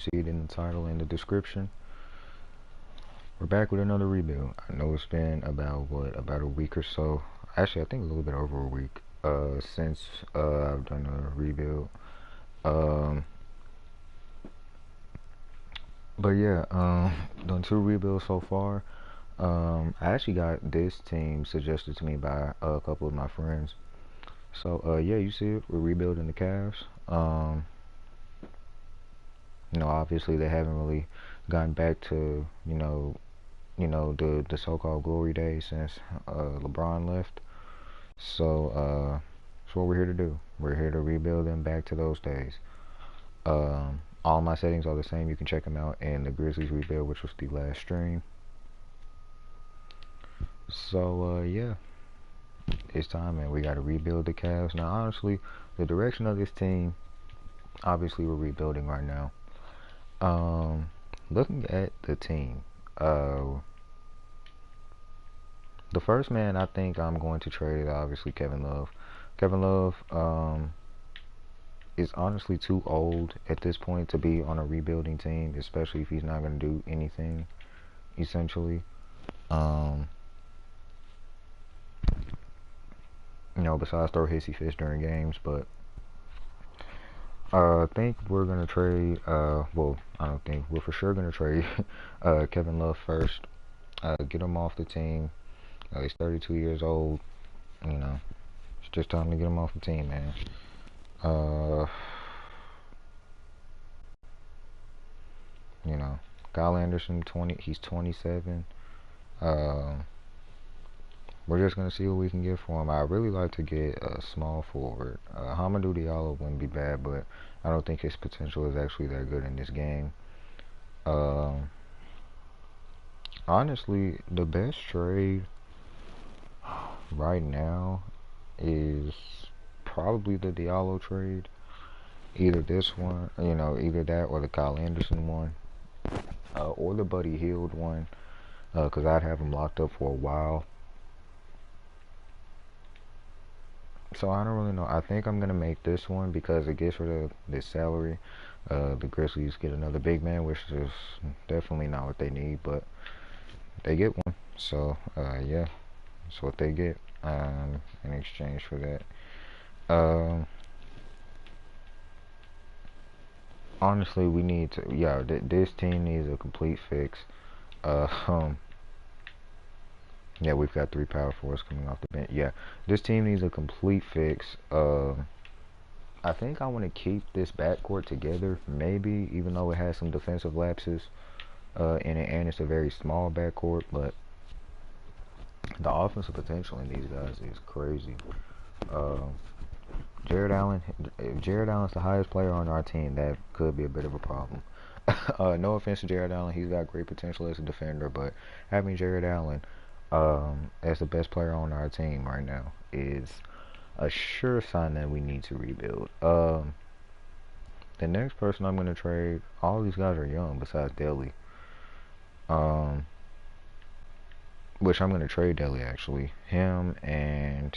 see it in the title and the description. We're back with another rebuild. I know it's been about a week or so. Actually, I think a little bit over a week since I've done a rebuild. Um, but yeah, done two rebuilds so far. I actually got this team suggested to me by a couple of my friends. So yeah, you see it. We're rebuilding the Cavs. Obviously they haven't really gotten back to the so-called glory days since LeBron left. That's what we're here to do. We're here to rebuild them back to those days. All my settings are the same. You can check them out in the Grizzlies rebuild, which was the last stream. So yeah, it's time, man. We got to rebuild the Cavs. Now, honestly, the direction of this team, obviously, we're rebuilding right now. Looking at the team, the first man I think I'm going to trade is obviously Kevin Love. Kevin Love is honestly too old at this point to be on a rebuilding team, especially if he's not going to do anything, essentially. Um, Besides throw hissy fits during games, but I think we're going to trade, well, I don't think, we're for sure going to trade Kevin Love first, get him off the team. He's 32 years old, it's just time to get him off the team, man. Uh, you know, Kyle Anderson, he's 27. We're just gonna see what we can get for him. I really like to get a small forward. Hamidou Diallo wouldn't be bad, but I don't think his potential is actually that good in this game. Um, Honestly, the best trade right now is probably the Diallo trade. Either this one, either that or the Kyle Anderson one, or the Buddy Hield one, because I'd have him locked up for a while. So I don't really know. I think I'm gonna make this one because it gets rid of this salary. The Grizzlies get another big man, which is definitely not what they need, but they get one. So yeah, that's what they get in exchange for that. Um, Honestly, we need to. Yeah, this team needs a complete fix. Uh, um, yeah, we've got three power forwards coming off the bench. Yeah, this team needs a complete fix. I think I want to keep this backcourt together, maybe, even though it has some defensive lapses in it, and it's a very small backcourt, but the offensive potential in these guys is crazy. Um, Jared Allen, if Jared Allen's the highest player on our team, that could be a bit of a problem. No offense to Jared Allen, he's got great potential as a defender, but having Jared Allen as the best player on our team right now is a sure sign that we need to rebuild. The next person I'm going to trade, all these guys are young besides Delly. Um, which I'm going to trade Delly actually. Him and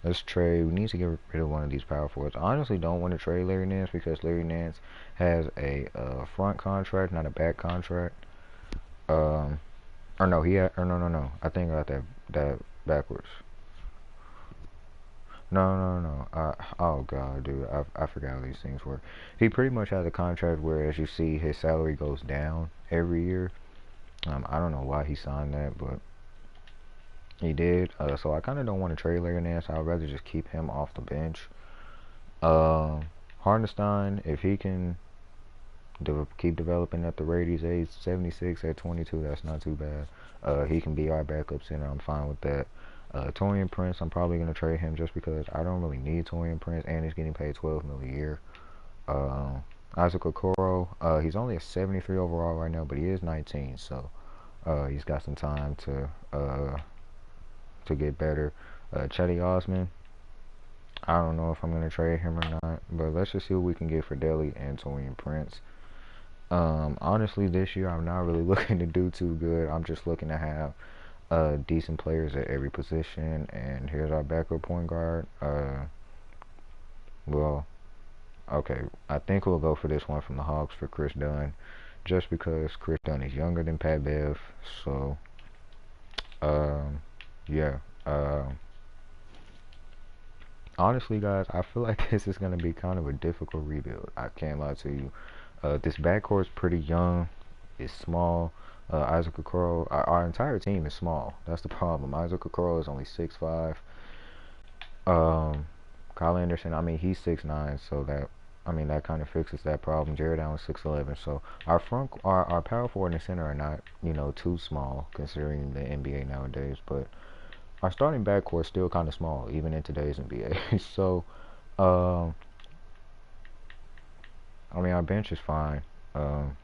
let's trade. We need to get rid of one of these power forwards. I honestly don't want to trade Larry Nance because Larry Nance has a front contract, not a back contract. Um, or no, no. I think I got that backwards. No. Oh god, dude, I forgot how these things work. He pretty much has a contract where, as you see, his salary goes down every year. I don't know why he signed that, but he did. So I kind of don't want to trade Larry Nance. I'd rather just keep him off the bench. Hartenstein, if he can keep developing at the rate he's age 76 at 22, that's not too bad. He can be our backup center. I'm fine with that. Taurean Prince, I'm probably going to trade him just because I don't really need Taurean Prince, and he's getting paid $12 million a year. Isaac Okoro, he's only a 73 overall right now, but he is 19, so he's got some time to get better. Chetty Osman, I don't know if I'm going to trade him or not, but let's just see what we can get for Delly and Taurean Prince. Honestly, this year I'm not really looking to do too good. I'm just looking to have decent players at every position. And here's our backup point guard. Well, Okay, I think we'll go for this one from the Hawks for Chris Dunn, just because Chris Dunn is younger than Pat Bev. So, um, yeah. Honestly, guys, I feel like this is gonna be kind of a difficult rebuild. I can't lie to you. This backcourt is pretty young. It's small. Isaac Okoro, our entire team is small. That's the problem. Isaac Okoro is only 6'5". Um, Kyle Anderson, I mean, he's 6'9", so that kind of fixes that problem. Jared Allen 6'11", so our power forward and center are not, too small considering the NBA nowadays. But our starting backcourt is still kind of small, even in today's NBA. So, um, I mean, our bench is fine. Um,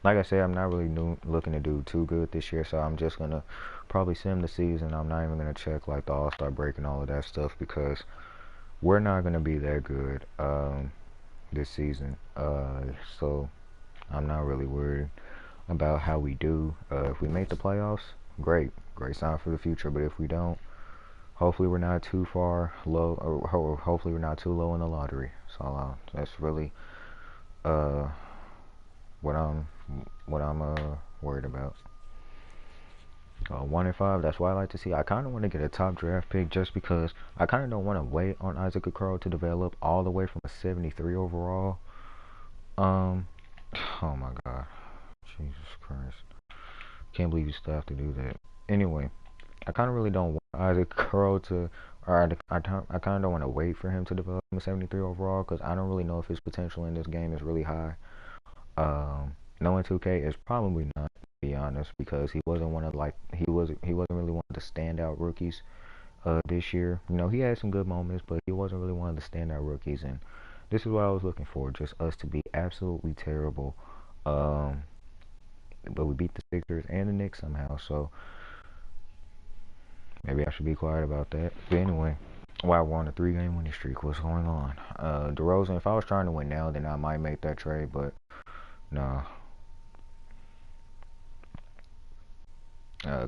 like I said, I'm not really looking to do too good this year, so I'm just gonna probably sim the season. I'm not even gonna check like the All-Star break and all of that stuff because we're not gonna be that good this season. So I'm not really worried about how we do. If we make the playoffs, great sign for the future. But if we don't, hopefully we're not too far low, or hopefully we're not too low in the lottery. So that's really uh what I'm worried about. 1 and 5. That's why I like to see. I kind of want to get a top draft pick just because I kind of don't want to wait on Isaac Okoro to develop all the way from a 73 overall. Um, oh my God, Jesus Christ, can't believe you still have to do that. Anyway, I kind of really don't want Isaac Okoro to, or I kind of don't want to wait for him to develop a 73 overall because I don't really know if his potential in this game is really high. Knowing 2K is probably not, to be honest, because he wasn't he wasn't really one of the standout rookies this year. He had some good moments, but he wasn't really one of the standout rookies, and this is what I was looking for, just us to be absolutely terrible. Um, but we beat the Sixers and the Knicks somehow, so maybe I should be quiet about that. But anyway, while we're on a 3-game winning streak, what's going on? DeRozan, if I was trying to win now, then I might make that trade, but no.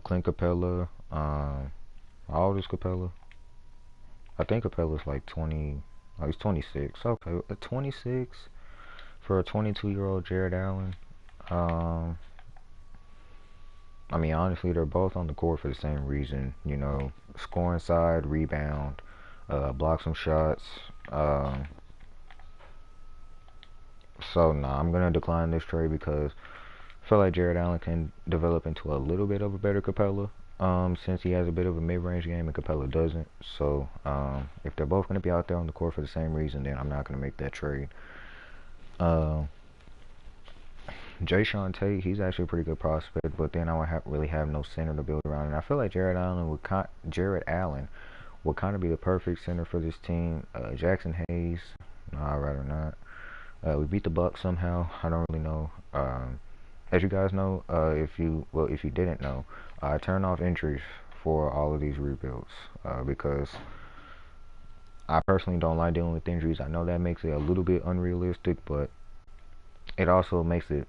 Clint Capella. How old is Capella? I think Capella's like 20. Oh, he's 26. Okay, 26 for a 22-year-old Jared Allen. Um, I mean, honestly, they're both on the court for the same reason. Scoring side, rebound, block some shots. Um, so, nah, I'm gonna decline this trade because I feel like Jared Allen can develop into a little bit of a better Capella. Since he has a bit of a mid-range game and Capella doesn't. So, if they're both going to be out there on the court for the same reason, then I'm not going to make that trade. Jae'Sean Tate, he's actually a pretty good prospect, but then I would really have no center to build around. And I feel like Jared Allen would kind of be the perfect center for this team. Jackson Hayes, no, I'd rather not. We beat the Bucks somehow. I don't really know. As you guys know, if you didn't know, I turn off injuries for all of these rebuilds because I personally don't like dealing with injuries. I know that makes it a little bit unrealistic, but it also makes it,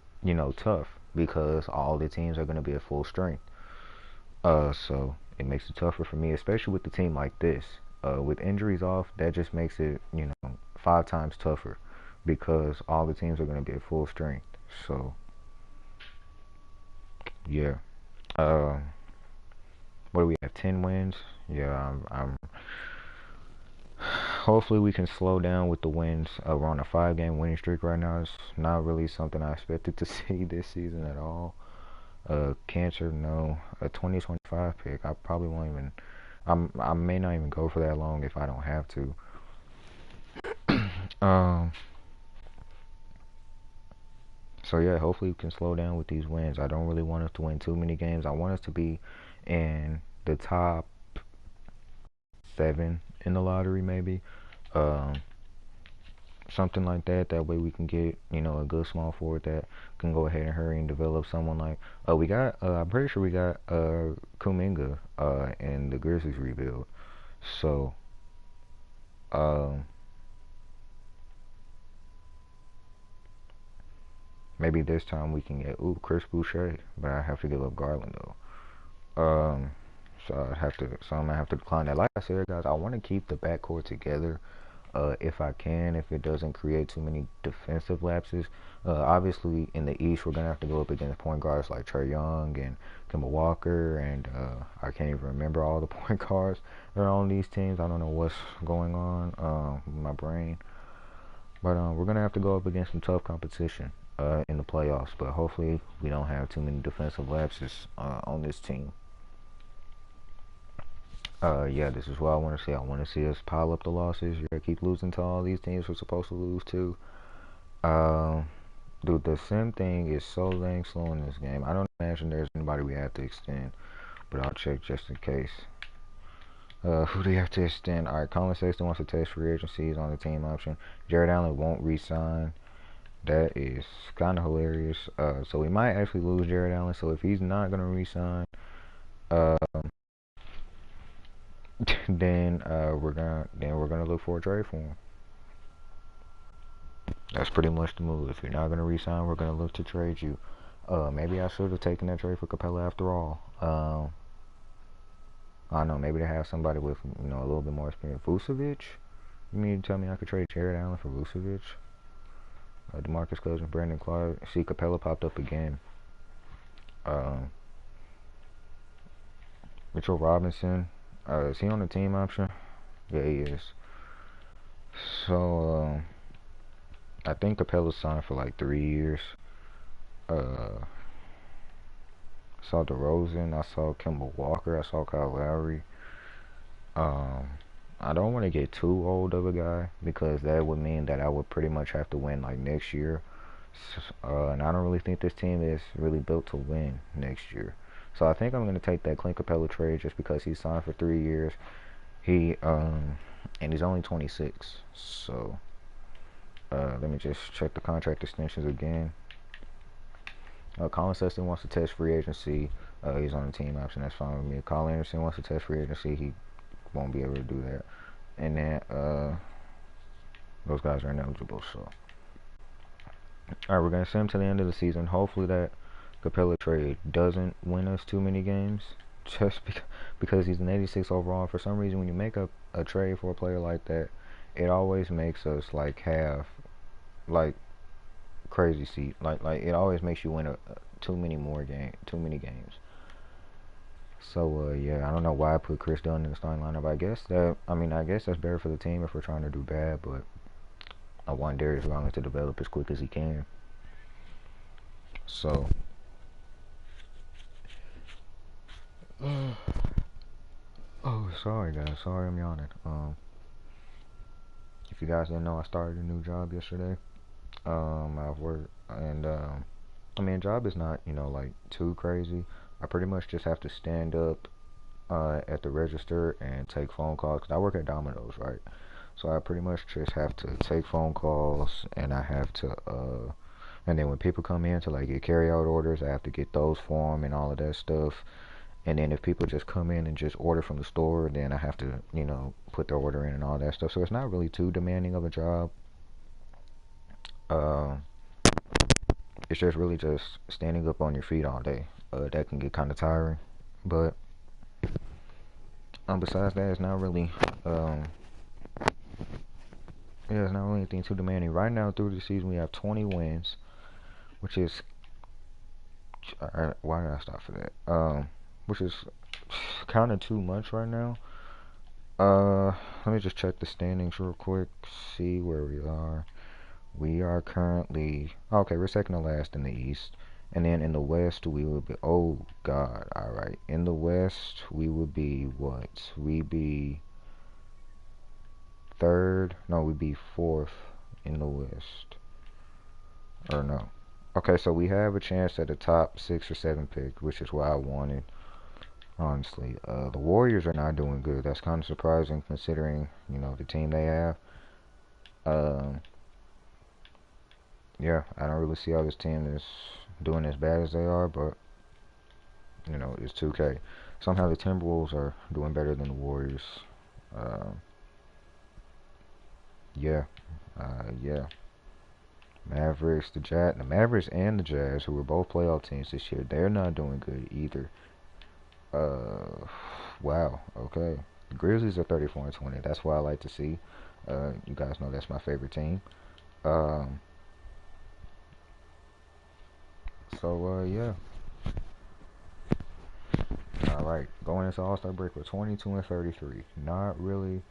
tough because all the teams are going to be at full strength. So it makes it tougher for me, especially with the team like this. With injuries off, that just makes it, 5 times tougher because all the teams are going to be at full strength. So yeah. What do we have? 10 wins. Yeah, I'm hopefully we can slow down with the wins. We're on a 5-game winning streak right now. It's not really something I expected to see this season at all. Cancer, no. A 2025 pick. I probably won't even. I may not even go for that long if I don't have to. Um. So yeah, hopefully we can slow down with these wins. I don't really want us to win too many games. I want us to be in the top 7 in the lottery, maybe. Um, Something like that. That way we can get, a good small forward that can go ahead and hurry and develop someone like we got I'm pretty sure we got Kuminga in the Grizzlies rebuild. So um maybe this time we can get Chris Boucher, but I have to give up Garland though. So I'm gonna have to decline that. Like I said, guys, I want to keep the backcourt together. if I can, if it doesn't create too many defensive lapses. Obviously, in the East, we're going to have to go up against point guards like Trae Young and Kemba Walker, and I can't even remember all the point guards that are on these teams. I don't know what's going on with my brain. But we're going to have to go up against some tough competition in the playoffs. But hopefully, we don't have too many defensive lapses on this team. Yeah, this is what I want to see. I want to see us pile up the losses. Yeah, keep losing to all these teams we're supposed to lose to. Dude, the sim thing is so dang slow in this game. I don't imagine there's anybody we have to extend, but I'll check just in case. Who do you have to extend? Alright, Colin Sexton wants to test free agencies on the team option. Jarrett Allen won't re-sign. That is kind of hilarious. So we might actually lose Jarrett Allen. So if he's not gonna re-sign, then we're gonna look for a trade for him. That's pretty much the move. If you're not gonna re-sign, we're gonna look to trade you. Maybe I should have taken that trade for Capella after all. I don't know. Maybe they have somebody with a little bit more experience. Vucevic? You mean to tell me I could trade Jarrett Allen for Vucevic? DeMarcus Cousins, Brandon Clark. See, Capella popped up again. Mitchell Robinson. Is he on the team option? Yeah, he is. So, I think Capella signed for like 3 years. I saw DeRozan. I saw Kemba Walker. I saw Kyle Lowry. I don't want to get too old of a guy because that would mean that I would pretty much have to win like next year. And I don't really think this team is really built to win next year. So I think I'm going to take that Clint Capella trade just because he signed for 3 years. And he's only 26. So let me just check the contract extensions again. Colin Sexton wants to test free agency. He's on the team option. That's fine with me. Kyle Anderson wants to test free agency. He won't be able to do that. And then those guys are ineligible. So, alright, we're gonna send him to the end of the season. Hopefully that Capella trade doesn't win us too many games. Just because he's an 86 overall. For some reason, when you make a trade for a player like that, it always makes us like have like crazy seat. Like it always makes you win too many games. So yeah, I don't know why I put Chris Dunn in the starting lineup. I guess that's better for the team if we're trying to do bad, but I want Darius Garland to develop as quick as he can. So oh, sorry guys, sorry I'm yawning. If you guys didn't know, I started a new job yesterday. I've worked, and job is not like too crazy. I pretty much just have to stand up at the register and take phone calls, because I work at Domino's, right? So I pretty much just have to take phone calls, and I have to and then when people come in to like get carry-out orders, I have to get those for them and all of that stuff. And then if people just come in and just order from the store, then I have to put their order in and all that stuff. So it's not really too demanding of a job. It's just really just standing up on your feet all day. That can get kind of tiring, but besides that, it's not really it's not really anything too demanding. Right now, through the season, we have 20 wins, which is why did I stop for that? Which is kind of too much right now. Let me just check the standings real quick, see where we are. We are currently we're second to last in the East. And then in the West, we will be, oh God, alright. In the West, we would be what? We'd be third? No, we'd be fourth in the West. Or no. Okay, so we have a chance at the top 6 or 7 pick, which is what I wanted, honestly. The Warriors are not doing good. That's kind of surprising considering, the team they have. Yeah, I don't really see how this team is doing as bad as they are, but it's 2K. Somehow the Timberwolves are doing better than the Warriors. Yeah. Mavericks, the Mavericks and the Jazz, who were both playoff teams this year, they're not doing good either. Wow. Okay. The Grizzlies are 34-20. That's what I like to see. You guys know that's my favorite team. Um, yeah. All right, going into All-Star break with 22 and 33. Not really.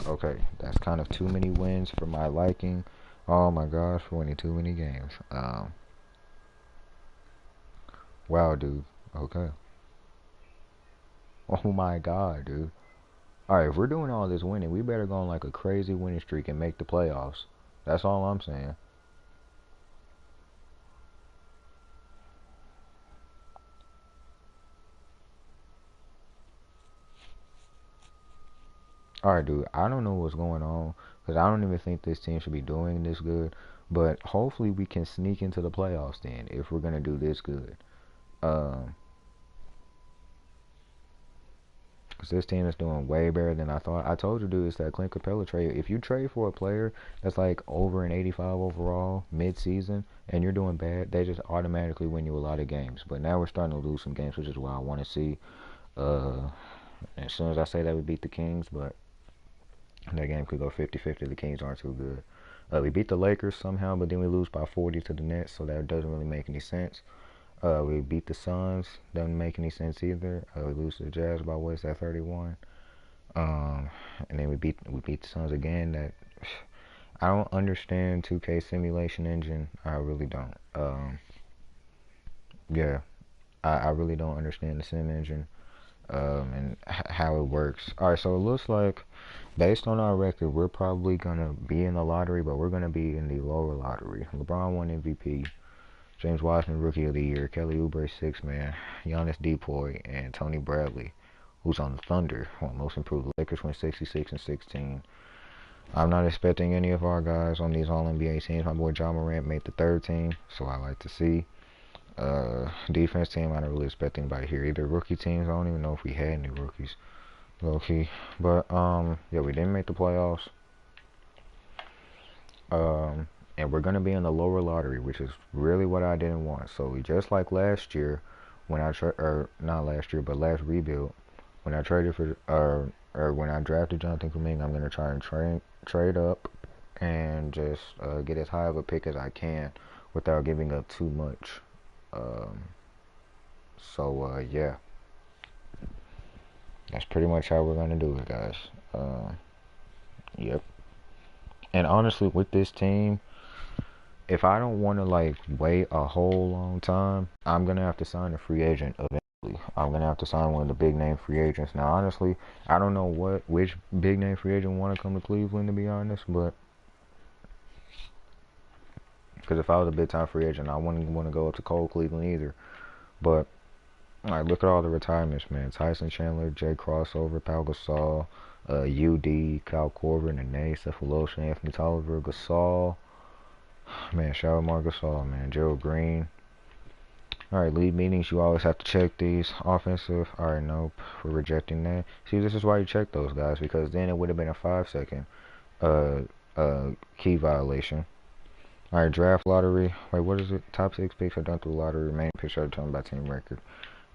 Okay, that's kind of too many wins for my liking. Oh my gosh, winning too many games. Wow, dude. Okay. Oh my god, dude. Alright, if we're doing all this winning, we better go on like a crazy winning streak and make the playoffs. That's all I'm saying. Alright, dude. I don't know what's going on because I don't even think this team should be doing this good. But hopefully we can sneak into the playoffs then if we're gonna do this good. Um, Because this team is doing way better than I thought. I told you, dude, it's that Clint Capella trade. If you trade for a player that's like over an 85 overall mid-season and you're doing bad, they just automatically win you a lot of games. But now we're starting to lose some games, which is why I want to see. Uh, as soon as I say that we beat the Kings, but that game could go 50-50. The Kings aren't too good. We beat the Lakers somehow, but then we lose by 40 to the Nets, so that doesn't really make any sense. We beat the Suns, doesn't make any sense either. We lose to the Jazz by what's that, 31? And then we beat the Suns again. That I don't understand 2K simulation engine. I really don't. Yeah, I really don't understand the sim engine. And how it works. All right, so it looks like based on our record, we're probably gonna be in the lottery, but we're gonna be in the lower lottery. LeBron won MVP. James Wiseman Rookie of the Year. Kelly Oubre Sixth Man. Giannis Depoy and Tony Bradley, who's on the Thunder, won Most Improved. Lakers went 66 and 16. I'm not expecting any of our guys on these All-NBA teams. My boy Ja Morant made the third team, so I like to see. Defense team, I don't really expect anybody here either. Rookie teams, I don't even know if we had any rookies, low key. But yeah, we didn't make the playoffs. And we're gonna be in the lower lottery, which is really what I didn't want. So we just like last year, when or not last year, but last rebuild, when I traded for or when I drafted Jonathan Kuminga, I'm gonna try and trade up and just get as high of a pick as I can without giving up too much. Um, yeah, that's pretty much how we're gonna do it, guys. Yep. And honestly, with this team, if I don't want to like wait a whole long time, I'm gonna have to sign a free agent eventually. I'm gonna have to sign one of the big name free agents. Now, honestly, I don't know which big name free agent want to come to Cleveland, to be honest, but because if I was a big time free agent, I wouldn't want to go up to cold Cleveland either. But all right, look at all the retirements, man. Tyson Chandler, Jay Crossover, Pau Gasol, UD, Kyle Korver, Nene, Cephalosha, Anthony Tolliver, Gasol. Man, shout out Marc Gasol, man. Gerald Green. Alright, league meetings, you always have to check these. Offensive, alright, nope. We're rejecting that. See, this is why you check those guys, because then it would have been a 5-second uh, key violation. Alright, draft lottery. Wait, what is it? Top 6 picks are done through lottery. Remaining picks are determined by team record.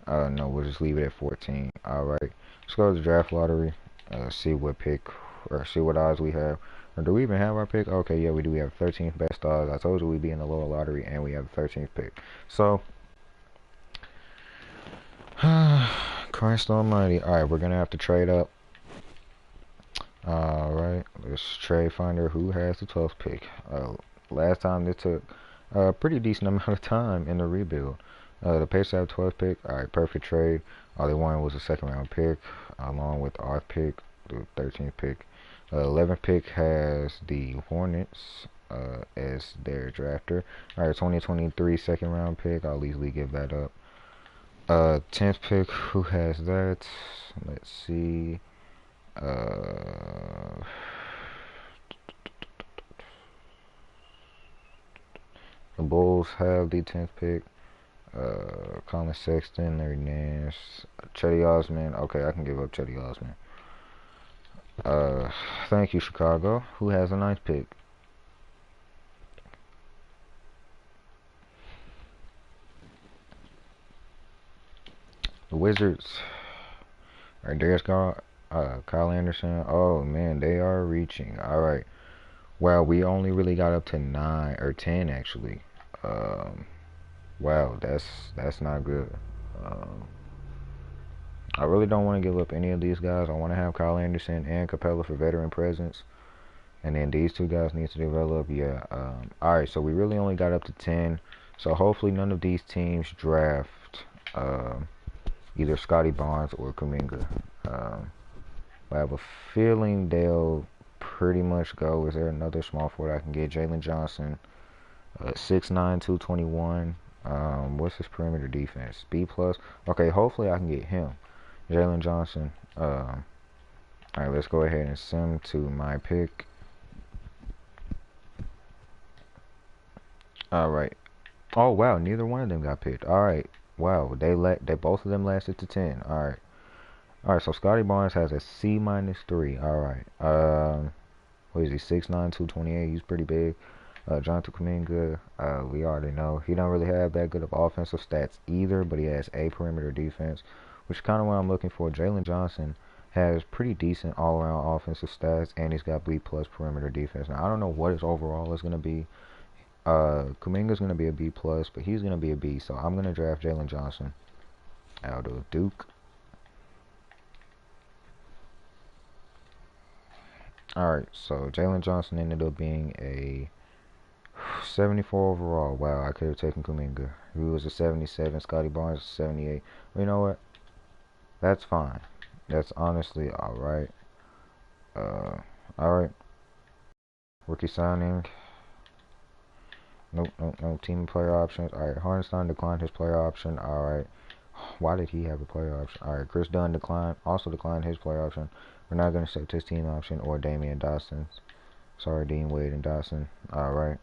No, we'll just leave it at 14. Alright, let's go to the draft lottery. See what pick, or see what odds we have. Or do we even have our pick? Okay, yeah, we do. We have 13th best odds. I told you we'd be in the lower lottery, and we have the 13th pick. So, Christ almighty. Alright, we're gonna have to trade up. Alright, let's trade finder who has the 12th pick. Last time this took a pretty decent amount of time in the rebuild. The Pacers have 12th pick. Alright, perfect trade. All they wanted was a second round pick along with our pick, the 13th pick. 11th pick has the Hornets as their drafter. Alright, 2023 second round pick. I'll easily give that up. 10th pick, who has that? Let's see. The Bulls have the 10th pick. Colin Sexton, Larry Nance, Chetty Osman. Okay, I can give up Chetty Osman. Thank you, Chicago. Who has the 9th pick? The Wizards. Alright, Darius Kyle Anderson. Oh man, they are reaching. All right. Well, we only really got up to 9 or 10 actually. Um, wow, that's not good. Um, I really don't want to give up any of these guys. I want to have Kyle Anderson and Capella for veteran presence. And then these two guys need to develop. Yeah. Alright, so we really only got up to 10. So hopefully none of these teams draft either Scotty Barnes or Kuminga. I have a feeling they'll pretty much go. Is there another small forward I can get? Jalen Johnson, 6'9", 221. What's his perimeter defense? B plus. Okay, hopefully I can get him. Jalen Johnson. Alright, let's go ahead and send to my pick. Alright. Oh wow, neither one of them got picked. Alright. Wow, they both of them lasted to 10. Alright. Alright, so Scotty Barnes has a C-3. Alright. What is he? 6'9", 228. He's pretty big. Jonathan Kuminga, we already know. He don't really have that good of offensive stats either, but he has a perimeter defense, which is kind of what I'm looking for. Jalen Johnson has pretty decent all-around offensive stats, and he's got B plus perimeter defense. Now, I don't know what his overall is going to be. Kuminga's going to be a B plus, but he's going to be a B, so I'm going to draft Jalen Johnson out of Duke. Alright, so Jalen Johnson ended up being a 74 overall. Wow, I could have taken Kuminga. He was a 77. Scotty Barnes, 78. Well, you know what? That's fine. That's honestly alright. Alright. Rookie signing. Nope, nope, no. Team player options. Alright, Hartenstein declined his player option. Alright. Why did he have a player option? Alright, Chris Dunn also declined his player option. We're not going to accept his team option or Damian Dawson. Sorry, Dean Wade and Dawson. Alright.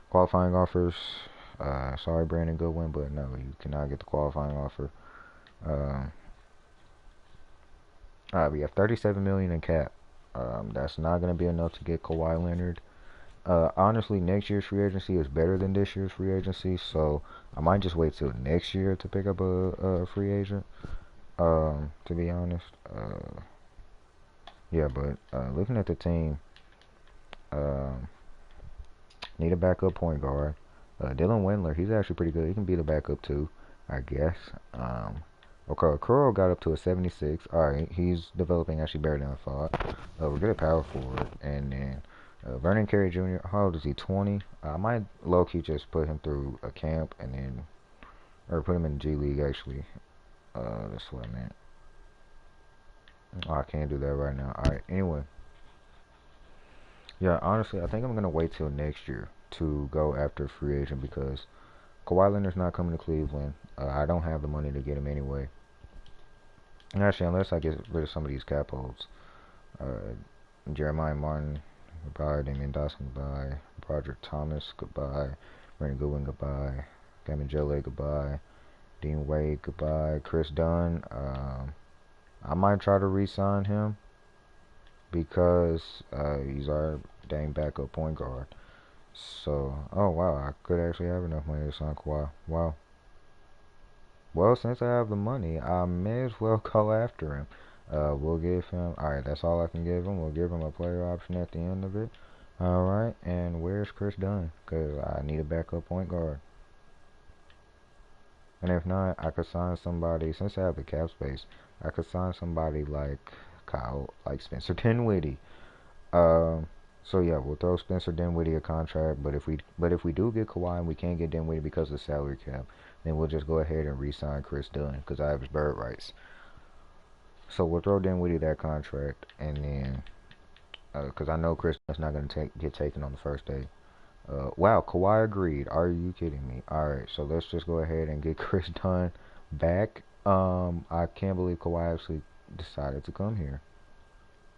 Qualifying offers. Sorry, Brandon Goodwin, but no, you cannot get the qualifying offer. We have $37 million in cap. That's not going to be enough to get Kawhi Leonard. Honestly, next year's free agency is better than this year's free agency, so I might just wait till next year to pick up a free agent. To be honest, yeah. But looking at the team, need a backup point guard. Dylan Windler, he's actually pretty good. He can be the backup too, I guess. Okay, Curl got up to a 76. Alright, he's developing actually better than I thought. We're good at power forward. And then Vernon Carey Jr., how old is he? 20? I might low-key just put him through a camp and then, or put him in the G League actually. That's what I meant. Oh, I can't do that right now. Alright, anyway. Yeah, honestly, I think I'm going to wait till next year to go after free agent because Kawhi Leonard's not coming to Cleveland. I don't have the money to get him anyway. And actually, unless I get rid of some of these cap holds. Jeremiah Martin, goodbye. Damian Dawson, goodbye. Broderick Thomas, goodbye. Brandon Goodwin, goodbye. Kevin Jelle, goodbye. Dean Wade, goodbye. Chris Dunn, I might try to re-sign him because he's our dang backup point guard. So, oh wow, I could actually have enough money to sign Kawhi. Wow. Well, since I have the money, I may as well go after him. We'll give him, alright, that's all I can give him. We'll give him a player option at the end of it. Alright, and where's Chris Dunn? Because I need a backup point guard. And if not, I could sign somebody, since I have the cap space, I could sign somebody like Spencer Dinwiddie. So yeah, we'll throw Spencer Dinwiddie a contract, but if we do get Kawhi and we can't get Dinwiddie because of the salary cap, then we'll just go ahead and re-sign Chris Dunn because I have his bird rights. So we'll throw Dinwiddie that contract, and then because I know Chris Dunn's not going to get taken on the first day. Wow, Kawhi agreed. Are you kidding me? Alright, so let's just go ahead and get Chris Dunn back. I can't believe Kawhi actually decided to come here.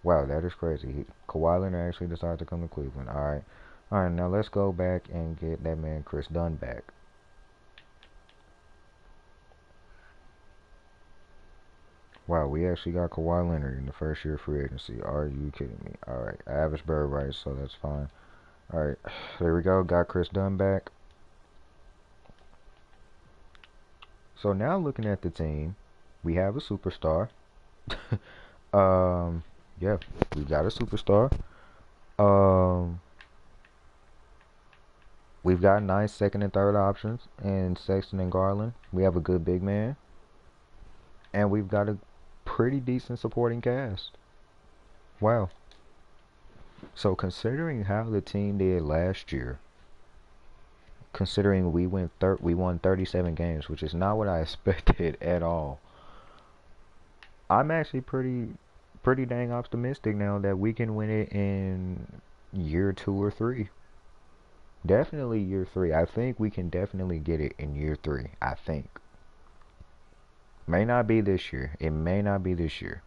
Wow, that is crazy. Kawhi Leonard actually decided to come to Cleveland. Alright. Alright, now let's go back and get that man Chris Dunn back. Wow, we actually got Kawhi Leonard in the first year of free agency. Are you kidding me? Alright, I have his bird rights, so that's fine. Alright, there we go. Got Chris Dunn back. So now looking at the team, we have a superstar. Um, yeah, we got a superstar. Um, we've got nice second and third options in Sexton and Garland. We have a good big man, and we've got a pretty decent supporting cast. Wow. So considering how the team did last year, considering we won 37 games, which is not what I expected at all. I'm actually pretty dang optimistic now that we can win it in year 2 or 3. Definitely year 3. I think we can definitely get it in year 3. I think. May not be this year. It may not be this year.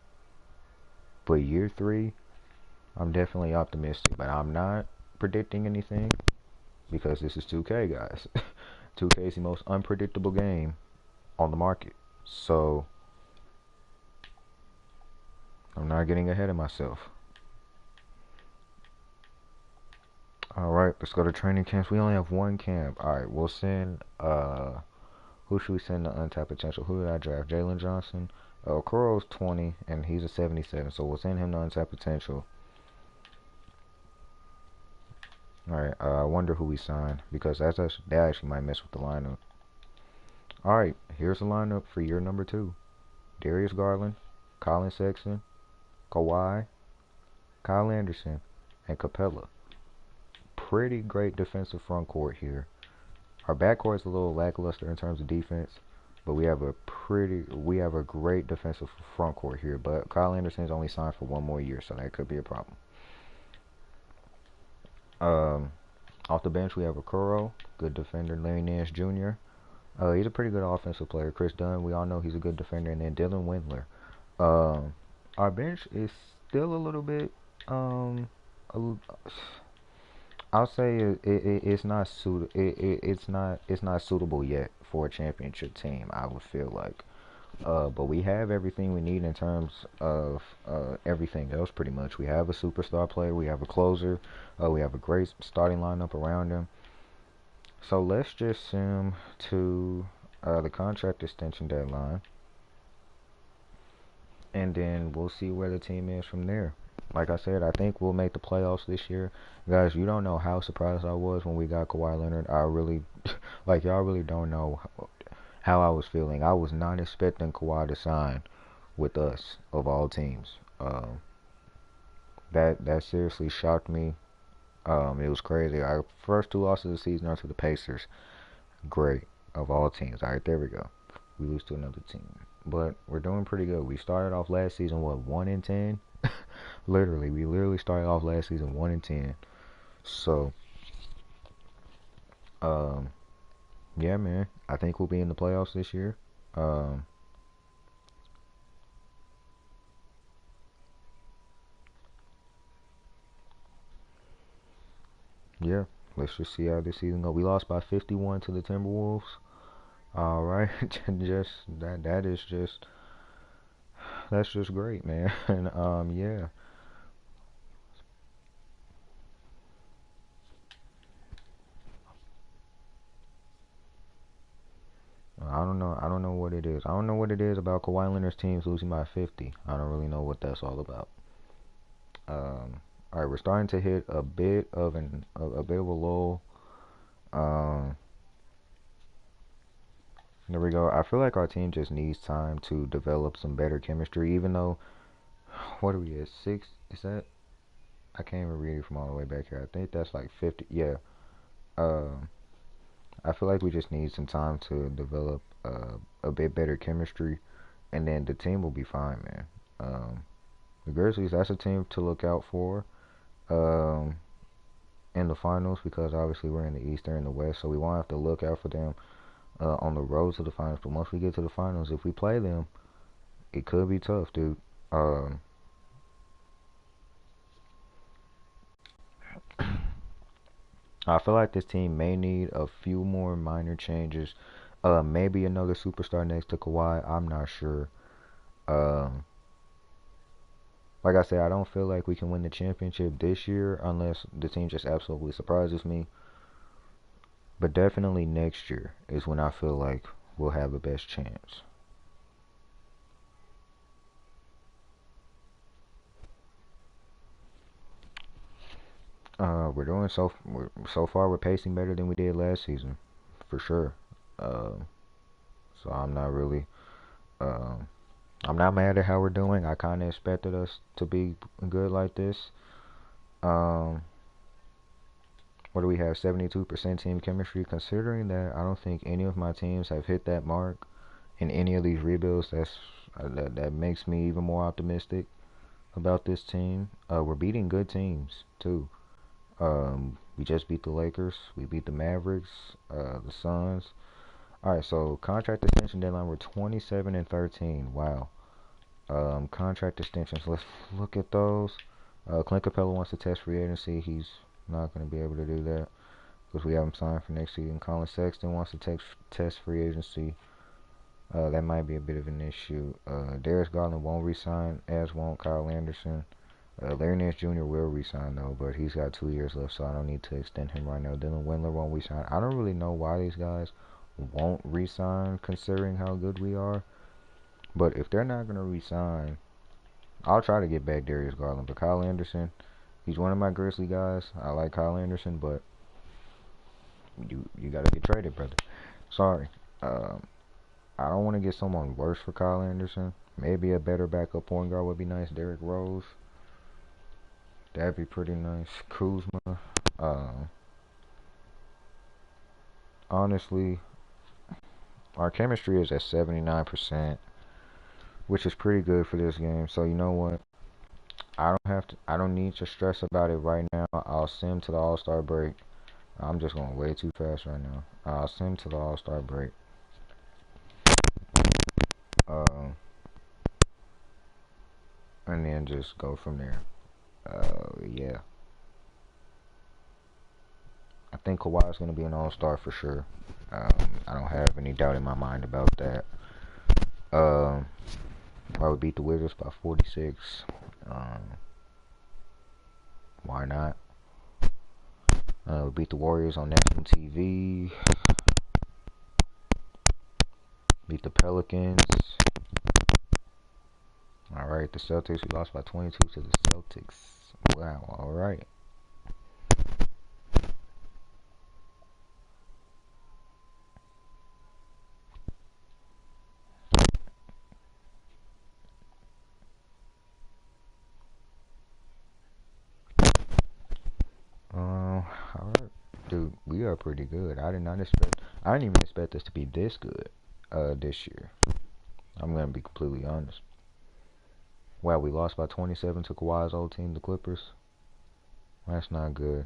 But year 3, I'm definitely optimistic. But I'm not predicting anything because this is 2K, guys. 2K is the most unpredictable game on the market. So I'm not getting ahead of myself. Alright, let's go to training camps. We only have one camp. Alright, we'll send who should we send to untapped potential? Who did I draft? Jalen Johnson. Okoro's 20 and he's a 77, so we'll send him to untapped potential. Alright, I wonder who we signed because that actually might mess with the lineup. Alright, here's the lineup for year number 2. Darius Garland, Colin Sexton, Kawhi, Kyle Anderson, and Capella. Pretty great defensive front court here. Our backcourt is a little lackluster in terms of defense, but we have a great defensive front court here. But Kyle Anderson's only signed for 1 more year, so that could be a problem. Off the bench we have Okoro, good defender. Larry Nance Jr. He's a pretty good offensive player. Chris Dunn, we all know he's a good defender, and then Dylan Windler. Our bench is still a little bit I'll say it's not it's not suitable yet for a championship team. I would feel like, but we have everything we need in terms of everything else. Pretty much, we have a superstar player, we have a closer, we have a great starting lineup around him. So let's just send him to the contract extension deadline, and then we'll see where the team is from there. Like I said, I think we'll make the playoffs this year. Guys, you don't know how surprised I was when we got Kawhi Leonard. I really, like, y'all really don't know how I was feeling. I was not expecting Kawhi to sign with us, of all teams. That seriously shocked me. It was crazy. Our first 2 losses of the season are to the Pacers. Great, of all teams. All right, there we go. We lose to another team. But we're doing pretty good. We started off last season, what, 1-10? we literally started off last season 1-10. So, yeah, man. I think we'll be in the playoffs this year. Yeah, let's just see how this season goes. We lost by 51 to the Timberwolves. All right, just that's just great, man. And yeah. I don't know what it is. I don't know what it is about Kawhi Leonard's teams losing by 50. I don't really know what that's all about. All right, we're starting to hit a bit of a lull. There we go. I feel like our team just needs time to develop some better chemistry. Even though, what are we at 6? Is that? I can't even read it from all the way back here. I think that's like 50. Yeah. I feel like we just need some time to develop a bit better chemistry, and then the team will be fine, man. The Grizzlies, that's a team to look out for in the finals, because obviously we're in the East, they're in the West, so we won't have to look out for them on the road to the finals. But once we get to the finals, if we play them, it could be tough, dude. I feel like this team may need a few more minor changes. Maybe another superstar next to Kawhi. I'm not sure. Like I said, I don't feel like we can win the championship this year unless the team just absolutely surprises me. But definitely next year is when I feel like we'll have the best chance. So far we're pacing better than we did last season, for sure. Um, so I'm not mad at how we're doing. I kind of expected us to be good like this. Um, what do we have? 72% team chemistry. Considering that I don't think any of my teams have hit that mark in any of these rebuilds, that makes me even more optimistic about this team. We're beating good teams too. We just beat the Lakers. We beat the Mavericks, the Suns. All right, so contract extension deadline, we're 27 and 13. Wow. Contract extensions. Let's look at those. Clint Capella wants to test free agency. He's not going to be able to do that because we have him signed for next season. Colin Sexton wants to test free agency. That might be a bit of an issue. Darius Garland won't resign, as won't Kyle Anderson. Larry Nance Jr. will resign though, but he's got 2 years left, so I don't need to extend him right now. Dylan Windler won't resign. I don't really know why these guys won't resign, considering how good we are. But if they're not gonna resign, I'll try to get back Darius Garland. But Kyle Anderson, he's one of my Grizzly guys. I like Kyle Anderson, but you gotta get traded, brother. Sorry. I don't want to get someone worse for Kyle Anderson. Maybe a better backup point guard would be nice. Derrick Rose. That'd be pretty nice. Kuzma. Honestly, our chemistry is at 79%, which is pretty good for this game. So you know what? I don't need to stress about it right now. I'll sim to the All-Star break. I'm just going way too fast right now. I'll sim to the All-Star break. And then just go from there. Yeah. I think Kawhi is going to be an All-Star for sure. I don't have any doubt in my mind about that. I would beat the Wizards by 46. Why not? We beat the Warriors on national TV. Beat the Pelicans. Alright, the Celtics, we lost by 22 to the Celtics. Wow, alright. Alright. Dude, we are pretty good. I didn't even expect us to be this good, this year. I'm gonna be completely honest. Wow, we lost by 27 to Kawhi's old team, the Clippers. That's not good.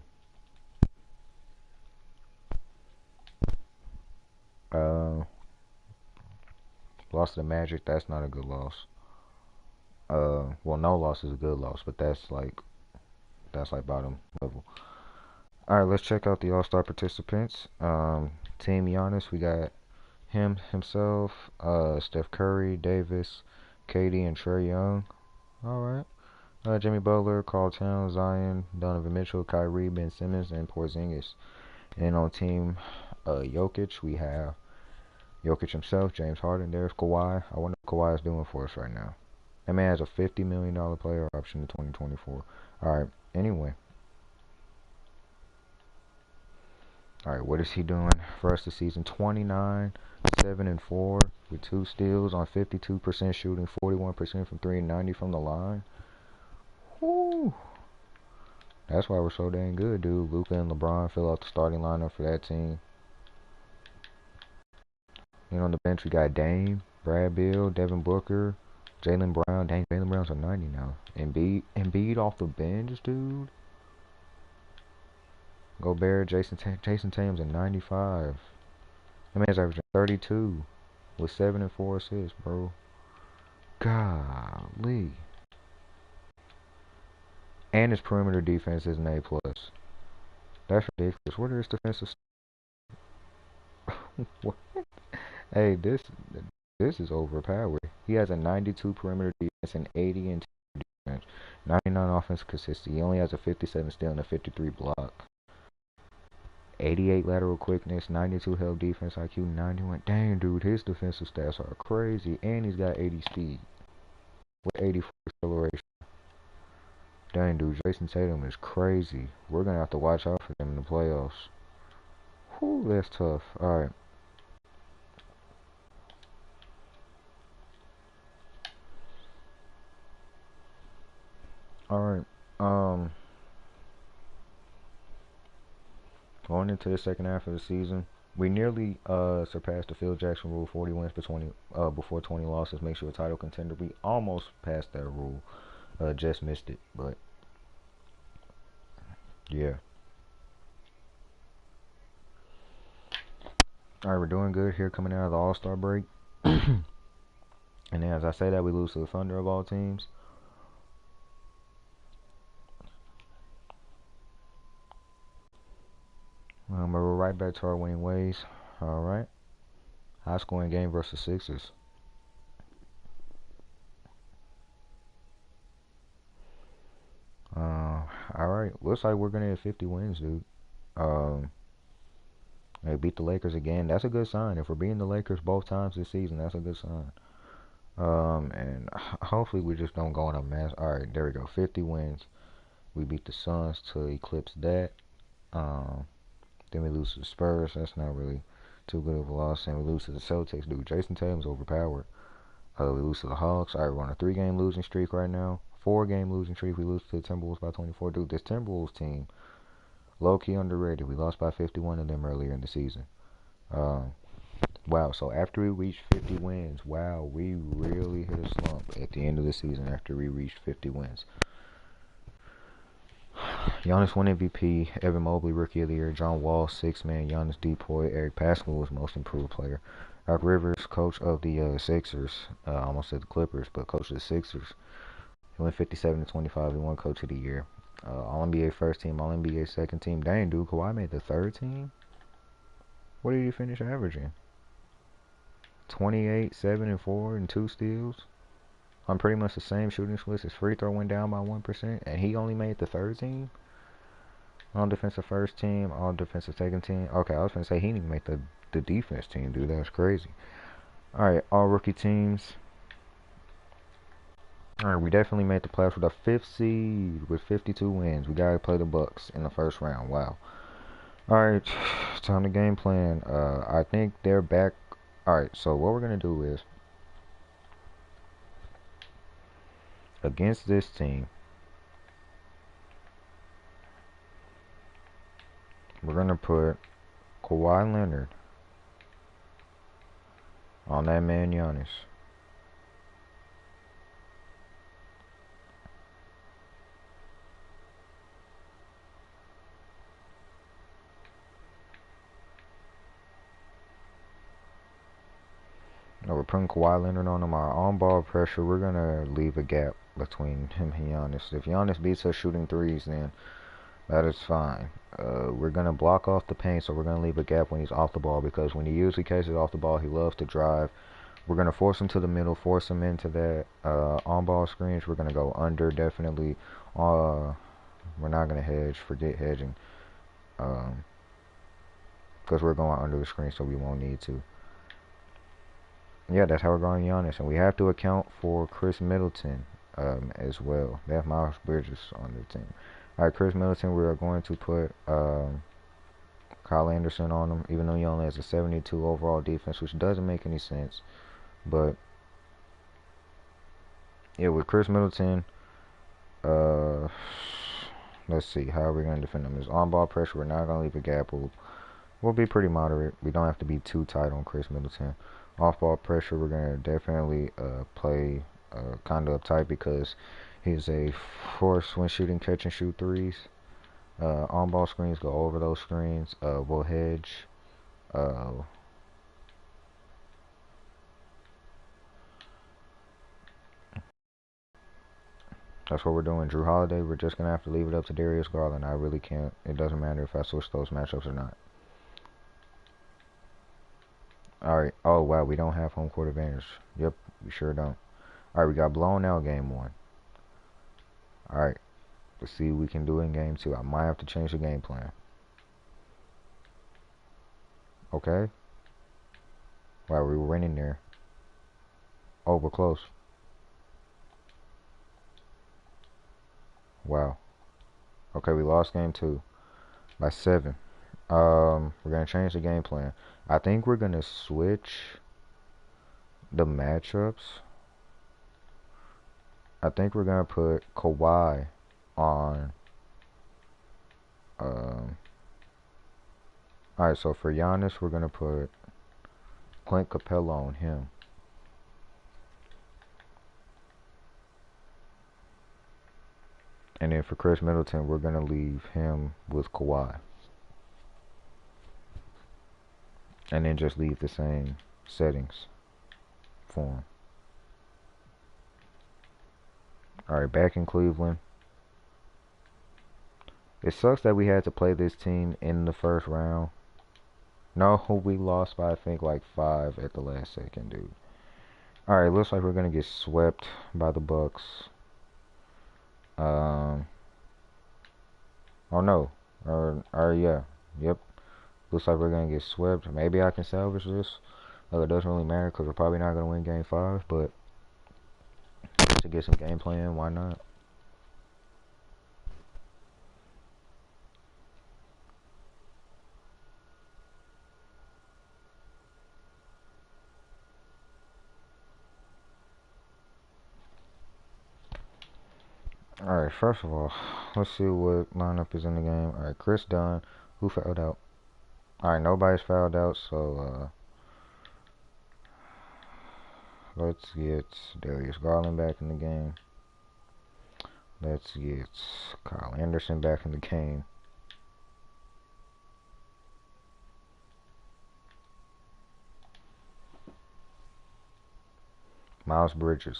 Lost to the Magic, that's not a good loss. Well, no loss is a good loss, but that's like bottom level. Alright, let's check out the All-Star participants. Team Giannis, we got himself, Steph Curry, Davis, KD, and Trae Young. Alright. Jimmy Butler, Karl Towns, Zion, Donovan Mitchell, Kyrie, Ben Simmons, and Porzingis. And on team Jokic, we have Jokic himself, James Harden. There's Kawhi. I wonder what Kawhi is doing for us right now. That man has a $50 million player option in 2024. Alright, anyway. Alright, what is he doing for us this season? 29, 7 and 4 with 2 steals on 52% shooting, 41% from 3 and 90 from the line. Woo! That's why we're so dang good, dude. Luka and LeBron fill out the starting lineup for that team. And on the bench, we got Dame, Brad Beal, Devin Booker, Jaylen Brown. Dang, Jaylen Brown's a 90 now. Embiid off the bench, dude. Gobert, Jason Tatum's a 95. That man's averaging 32 with 7 and 4 assists, bro. Golly. And his perimeter defense is an A+. That's ridiculous. What are his defensive? What? Hey, this is overpowered. He has a 92 perimeter defense and 80 interior defense. 99 offensive consistency. He only has a 57 steal and a 53 block. 88 lateral quickness, 92 help defense IQ, 91. Dang, dude, his defensive stats are crazy. And he's got 80 speed with 84 acceleration. Dang, dude, Jason Tatum is crazy. We're gonna have to watch out for them in the playoffs. Whew, that's tough. Alright. Alright. Going into the second half of the season, we nearly surpassed the Phil Jackson rule, 40 wins before 20 losses makes you a title contender. We almost passed that rule. Just missed it, but yeah. Alright, we're doing good here coming out of the All-Star break. And then as I say that, we lose to the Thunder of all teams. But we're right back to our winning ways. Alright. High scoring game versus Sixers. Alright. Looks like we're gonna hit 50 wins, dude. They beat the Lakers again. That's a good sign. If we're beating the Lakers both times this season, that's a good sign. And hopefully we just don't go on a mass. Alright, there we go. 50 wins. We beat the Suns to eclipse that. Then we lose to the Spurs. That's not really too good of a loss. And we lose to the Celtics. Dude, Jason Tatum's overpowered. We lose to the Hawks. Alright, we're on a 3-game losing streak right now. 4-game losing streak. We lose to the Timberwolves by 24. Dude, this Timberwolves team, low-key underrated. We lost by 51 to them earlier in the season. Wow, so after we reached 50 wins, wow, we really hit a slump at the end of the season after we reached 50 wins. Giannis won MVP, Evan Mobley Rookie of the Year, John Wall 6th man, Giannis Depoy, Eric Paschall was Most Improved Player, Doc Rivers, coach of the Sixers, almost said the Clippers, but coach of the Sixers. He went 57-25. He won Coach of the Year. All NBA first team, All NBA second team. Dang, dude, Kawhi made the third team. What did he finish averaging? 28, 7 and 4, and 2 steals. On pretty much the same shooting split. His free throw went down by 1%, and he only made the third team. All defensive first team, all defensive second team. Okay, I was gonna say he didn't even make the defense team, dude. That's crazy. All right, all rookie teams. All right, we definitely made the playoffs with a 5th seed with 52 wins. We gotta play the Bucks in the first round. Wow. All right, time to game plan. I think they're back. All right, so what we're gonna do is against this team, we're gonna put Kawhi Leonard on that man Giannis. No, we're putting Kawhi Leonard on him. Our on-ball pressure, we're gonna leave a gap between him and Giannis. If Giannis beats us shooting threes, then that is fine. We're gonna block off the paint, so we're gonna leave a gap when he's off the ball, because when he usually catches off the ball, he loves to drive. We're gonna force him to the middle, force him into that on-ball screens. We're gonna go under, definitely. We're not gonna hedge. Forget hedging, because we're going under the screen, so we won't need to. Yeah, that's how we're going Giannis, and we have to account for Chris Middleton as well. They have Miles Bridges on the team. All right, Chris Middleton, we are going to put Kyle Anderson on him, even though he only has a 72 overall defense, which doesn't make any sense. But yeah, with Chris Middleton, let's see, how are we going to defend him? His on-ball pressure, we're not going to leave a gap. We'll be pretty moderate. We don't have to be too tight on Chris Middleton. Off-ball pressure, we're going to definitely play kind of uptight, because he's a force when shooting catch and shoot threes. On-ball screens, go over those screens. We'll hedge. That's what we're doing. Jrue Holiday, we're just going to have to leave it up to Darius Garland. I really can't. It doesn't matter if I switch those matchups or not. Alright. Oh, wow. We don't have home court advantage. Yep. We sure don't. Alright. We got blown out game 1. Alright. Let's see what we can do in game 2. I might have to change the game plan. Okay. Wow. We were winning there. Oh, we're close. Wow. Okay, we lost game 2 by 7. We're gonna change the game plan. I think we're gonna switch the matchups. I think we're gonna put Kawhi on. Um, all right. So for Giannis, we're gonna put Clint Capella on him, and then for Chris Middleton, we're gonna leave him with Kawhi, and then just leave the same settings for him. All right, back in Cleveland. It sucks that we had to play this team in the first round. No, we lost by I think like 5 at the last second, dude. All right, looks like we're gonna get swept by the Bucks. Um, oh no, or yeah, yep. Looks like we're gonna get swept. Maybe I can salvage this. It doesn't really matter because we're probably not gonna win Game 5, but to get some game plan, why not? All right, first of all, let's see what lineup is in the game. All right, Chris Dunn, who fouled out? All right, nobody's fouled out, so let's get Darius Garland back in the game. Let's get Kyle Anderson back in the game. Miles Bridges.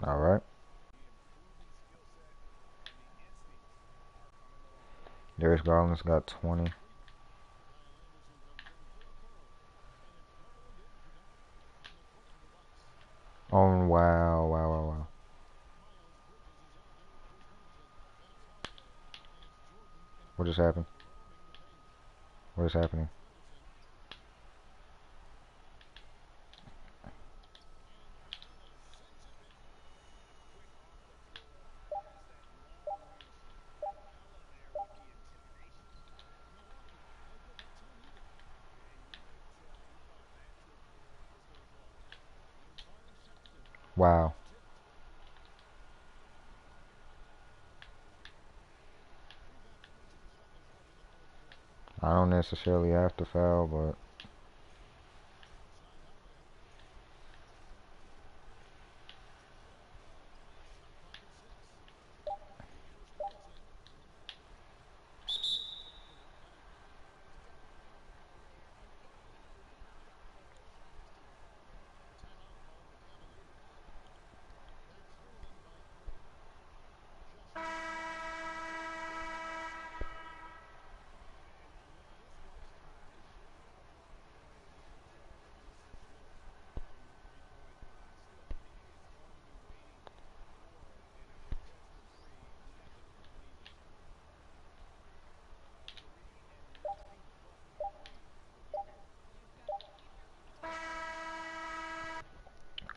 All right. Darius Garland's got 20. Oh, wow, wow, wow, wow. What just happened? What is happening? Wow. I don't necessarily have to foul, but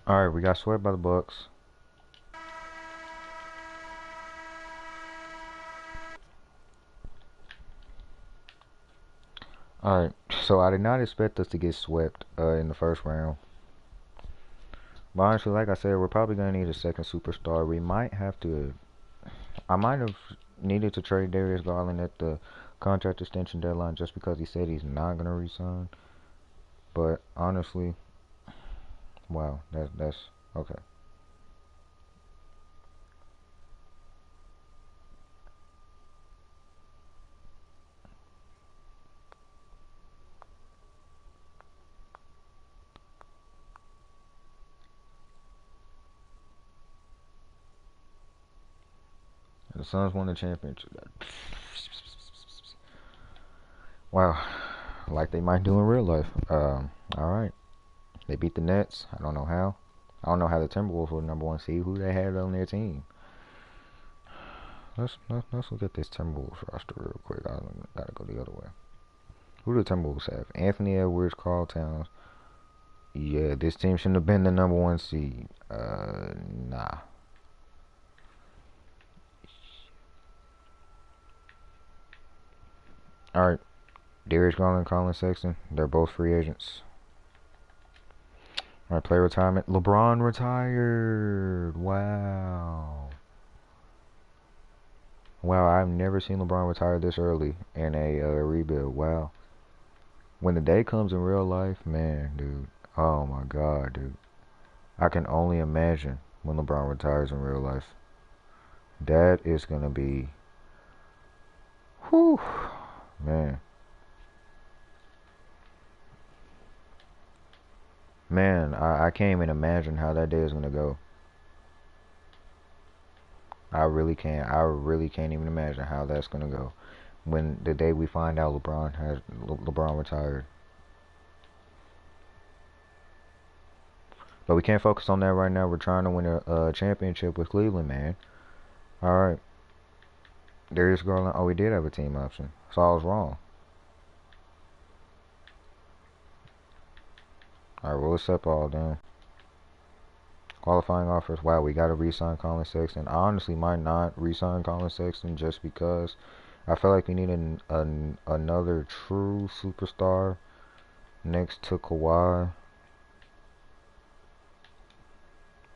all right, we got swept by the Bucks. All right, so I did not expect us to get swept in the first round. But honestly, like I said, we're probably gonna need a second superstar. We might have to. I might have needed to trade Darius Garland at the contract extension deadline just because he said he's not gonna resign. But honestly, wow, that's okay. The Suns won the championship. Wow, like they might do in real life. All right, they beat the Nets. I don't know how. I don't know how the Timberwolves were the number 1 seed. Who they had on their team? Let's look at this Timberwolves roster real quick. I gotta go the other way. Who do the Timberwolves have? Anthony Edwards, Karl Towns. Yeah, this team shouldn't have been the number 1 seed. Nah. Alright. Darius Garland, Colin Sexton. They're both free agents. Alright, player retirement. LeBron retired. Wow. Wow, I've never seen LeBron retire this early in a rebuild. Wow. When the day comes in real life, man, dude. Oh my God, dude. I can only imagine when LeBron retires in real life. That is gonna be, whew, man. Man, I can't even imagine how that day is gonna go. I really can't. I really can't even imagine how that's gonna go when the day we find out LeBron retired. But we can't focus on that right now. We're trying to win a championship with Cleveland, man. All right. Darius Garland. Oh, we did have a team option, so I was wrong. All right, we'll step all down. Qualifying offers. Wow, we got to re-sign Colin Sexton. I honestly might not re-sign Colin Sexton just because I feel like we need another true superstar next to Kawhi.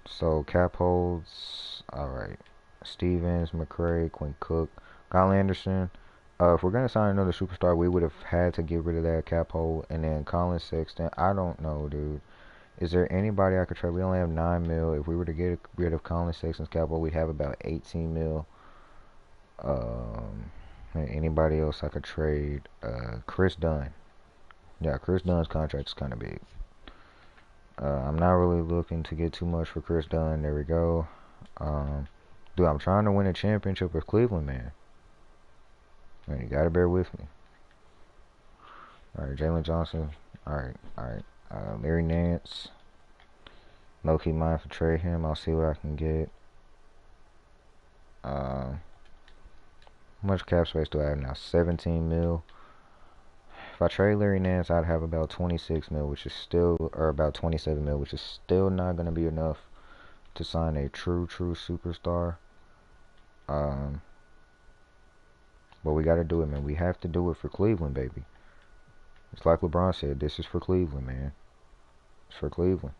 So cap holds. All right. Stevens, McCray, Quinn Cook, Kyle Anderson. If we're gonna sign another superstar, we would have had to get rid of that cap hold, and then Colin Sexton. I don't know, dude. Is there anybody I could trade? We only have 9 mil. If we were to get rid of Colin Sexton's cap hold, we'd have about 18 mil. Anybody else I could trade? Chris Dunn. Yeah, Chris Dunn's contract is kind of big. I'm not really looking to get too much for Chris Dunn. There we go. Dude, I'm trying to win a championship with Cleveland, man. Man, you gotta bear with me. Alright, Jalen Johnson. Alright. Larry Nance. Low-key might trade him. I'll see what I can get. How much cap space do I have now? 17 mil. If I trade Larry Nance, I'd have about 26 mil, which is still, or about 27 mil, which is still not going to be enough to sign a true superstar. But we got to do it, man. We have to do it for Cleveland, baby. It's like LeBron said, this is for Cleveland, man. It's for Cleveland.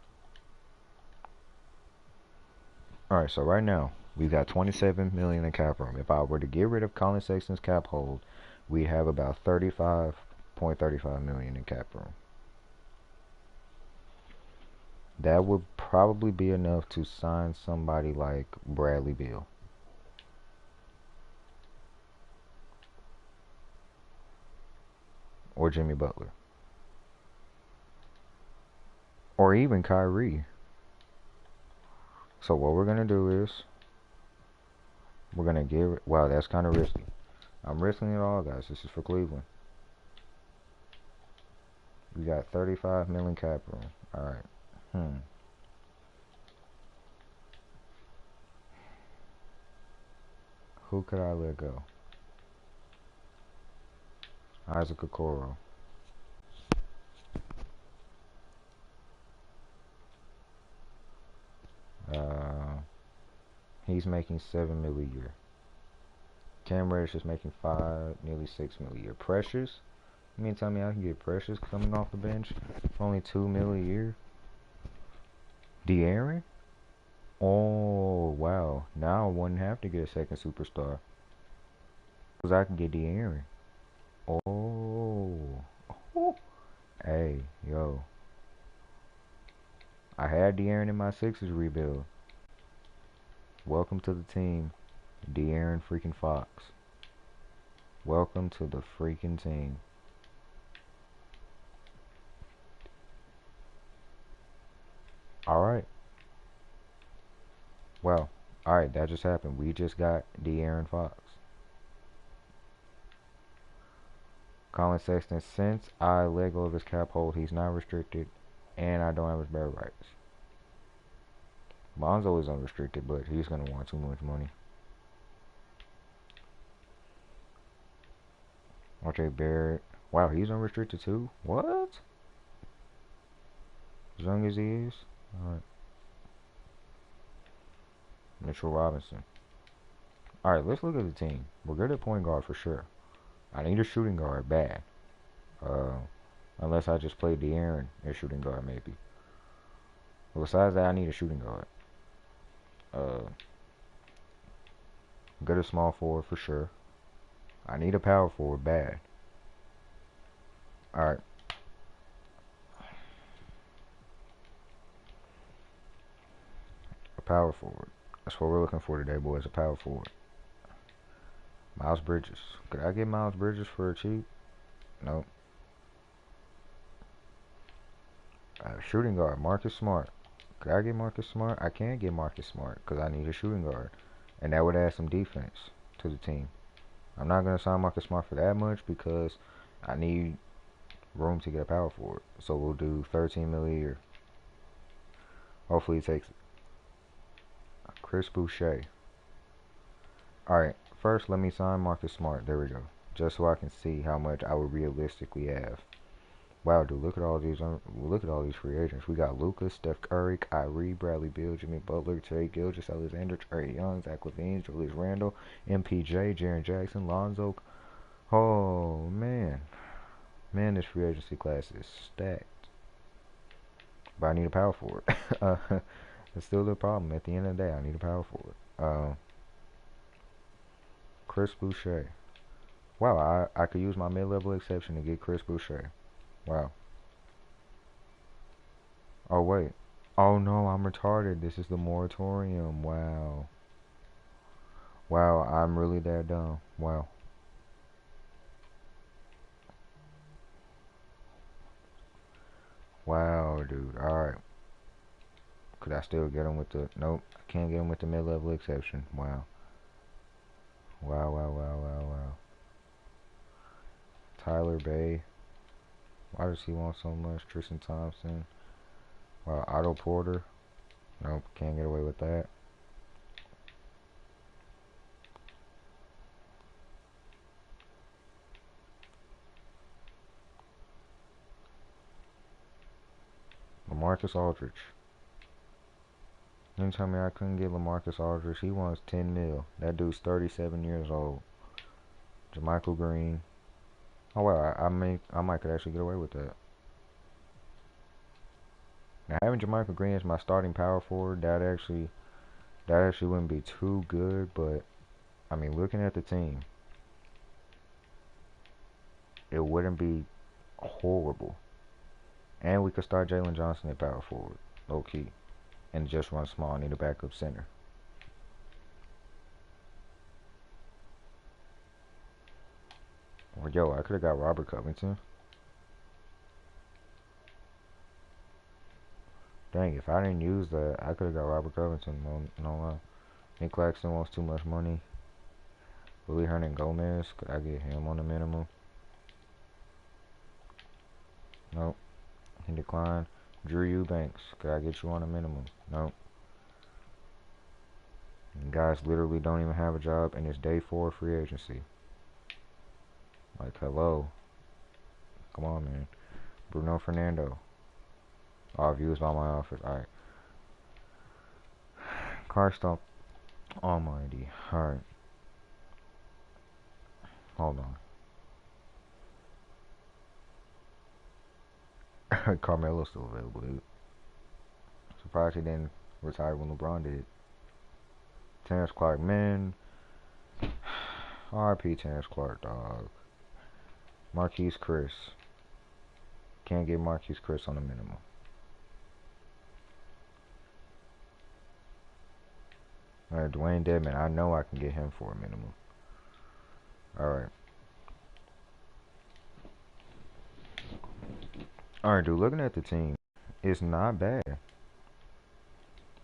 Alright, so right now, we've got 27 million in cap room. If I were to get rid of Colin Sexton's cap hold, we have about 35.35 million in cap room. That would probably be enough to sign somebody like Bradley Beal. Or Jimmy Butler. Or even Kyrie. So what we're going to do is, we're going to give, wow, that's kind of risky. I'm risking it all, guys. This is for Cleveland. We got 35 million cap room. Alright. Who could I let go? Isaac Okoro. He's making 7 mil a year. Cam Reddish is making 5, nearly 6 mil a year. Precious? You mean tell me I can get Precious coming off the bench for only 2 mil a year? De'Aaron? Oh, wow. Now I wouldn't have to get a second superstar. Because I can get De'Aaron. Oh. Hey, yo. I had De'Aaron in my Sixers rebuild. Welcome to the team, De'Aaron freaking Fox. Welcome to the freaking team. Alright. Well, alright, that just happened. We just got De'Aaron Fox. Colin Sexton, since I let go of his cap hold, he's not restricted, and I don't have his bird rights. Lonzo is unrestricted, but he's going to want too much money. RJ Barrett. Wow, he's unrestricted too? What? As young as he is? Alright. Mitchell Robinson. Alright, let's look at the team. We're good at point guard for sure. I need a shooting guard bad. Uh, unless I just played De'Aaron as shooting guard maybe. But besides that, I need a shooting guard. Good at small forward for sure. I need a power forward bad. Alright. A power forward. That's what we're looking for today, boys. A power forward. Miles Bridges. Could I get Miles Bridges for a cheap? Nope. Shooting guard. Marcus Smart. Could I get Marcus Smart? I can't get Marcus Smart because I need a shooting guard. And that would add some defense to the team. I'm not going to sign Marcus Smart for that much because I need room to get a power forward. So we'll do 13 mil a year. Hopefully he takes it. Chris Boucher. Alright, first let me sign Marcus Smart. There we go. Just so I can see how much I would realistically have. Wow, dude, look at all these free agents. We got Lucas, Steph Curry, Kyrie, Bradley Beal, Jimmy Butler, Trey Gilgeous-Alexander, Trae Young, Zach LaVine, Julius Randle, MPJ, Jaren Jackson, Lonzo. Oh man, this free agency class is stacked. But I need a power forward. It's still the problem. At the end of the day, I need a power forward. Chris Boucher. Wow, I could use my mid-level exception to get Chris Boucher. Wow. Oh, wait. Oh, no, I'm retarded. This is the moratorium. Wow. Wow, I'm really that dumb. Wow. Wow, dude. Alright. Could I still get him with the... Nope. I can't get him with the mid-level exception. Wow. Wow, wow, wow, wow, wow. Tyler Bay. Why does he want so much? Tristan Thompson. Wow, Otto Porter. Nope, can't get away with that. LaMarcus Aldridge. You tell me I couldn't get LaMarcus Aldridge. He wants 10 mil. That dude's 37 years old. JaMychal Green. Oh well, I might could actually get away with that. Now having JaMychal Green as my starting power forward, that actually wouldn't be too good. But I mean, looking at the team, it wouldn't be horrible. And we could start Jalen Johnson at power forward, low key, and just run small. Need a backup center. Or yo, I could have got Robert Covington. Dang, if I didn't use that, I could have got Robert Covington. No lie. Nick Claxton wants too much money. Willie Hernangomez, could I get him on the minimum? Nope. He declined. Drew Eubanks, could I get you on a minimum? Nope. And guys literally don't even have a job, and it's day 4 free agency. Like, hello. Come on, man. Bruno Fernando. Oh, I've used all my offers. Alright. Carstomp Almighty. Alright. Hold on. Carmelo's still available, dude. Surprised he didn't retire when LeBron did. Terrence Clark, man. RP Terrence Clark, dog. Marquise Chris. Can't get Marquise Chris on the minimum. Alright, Dwayne Dedman. I know I can get him for a minimum. Alright. Alright, dude. Looking at the team, it's not bad.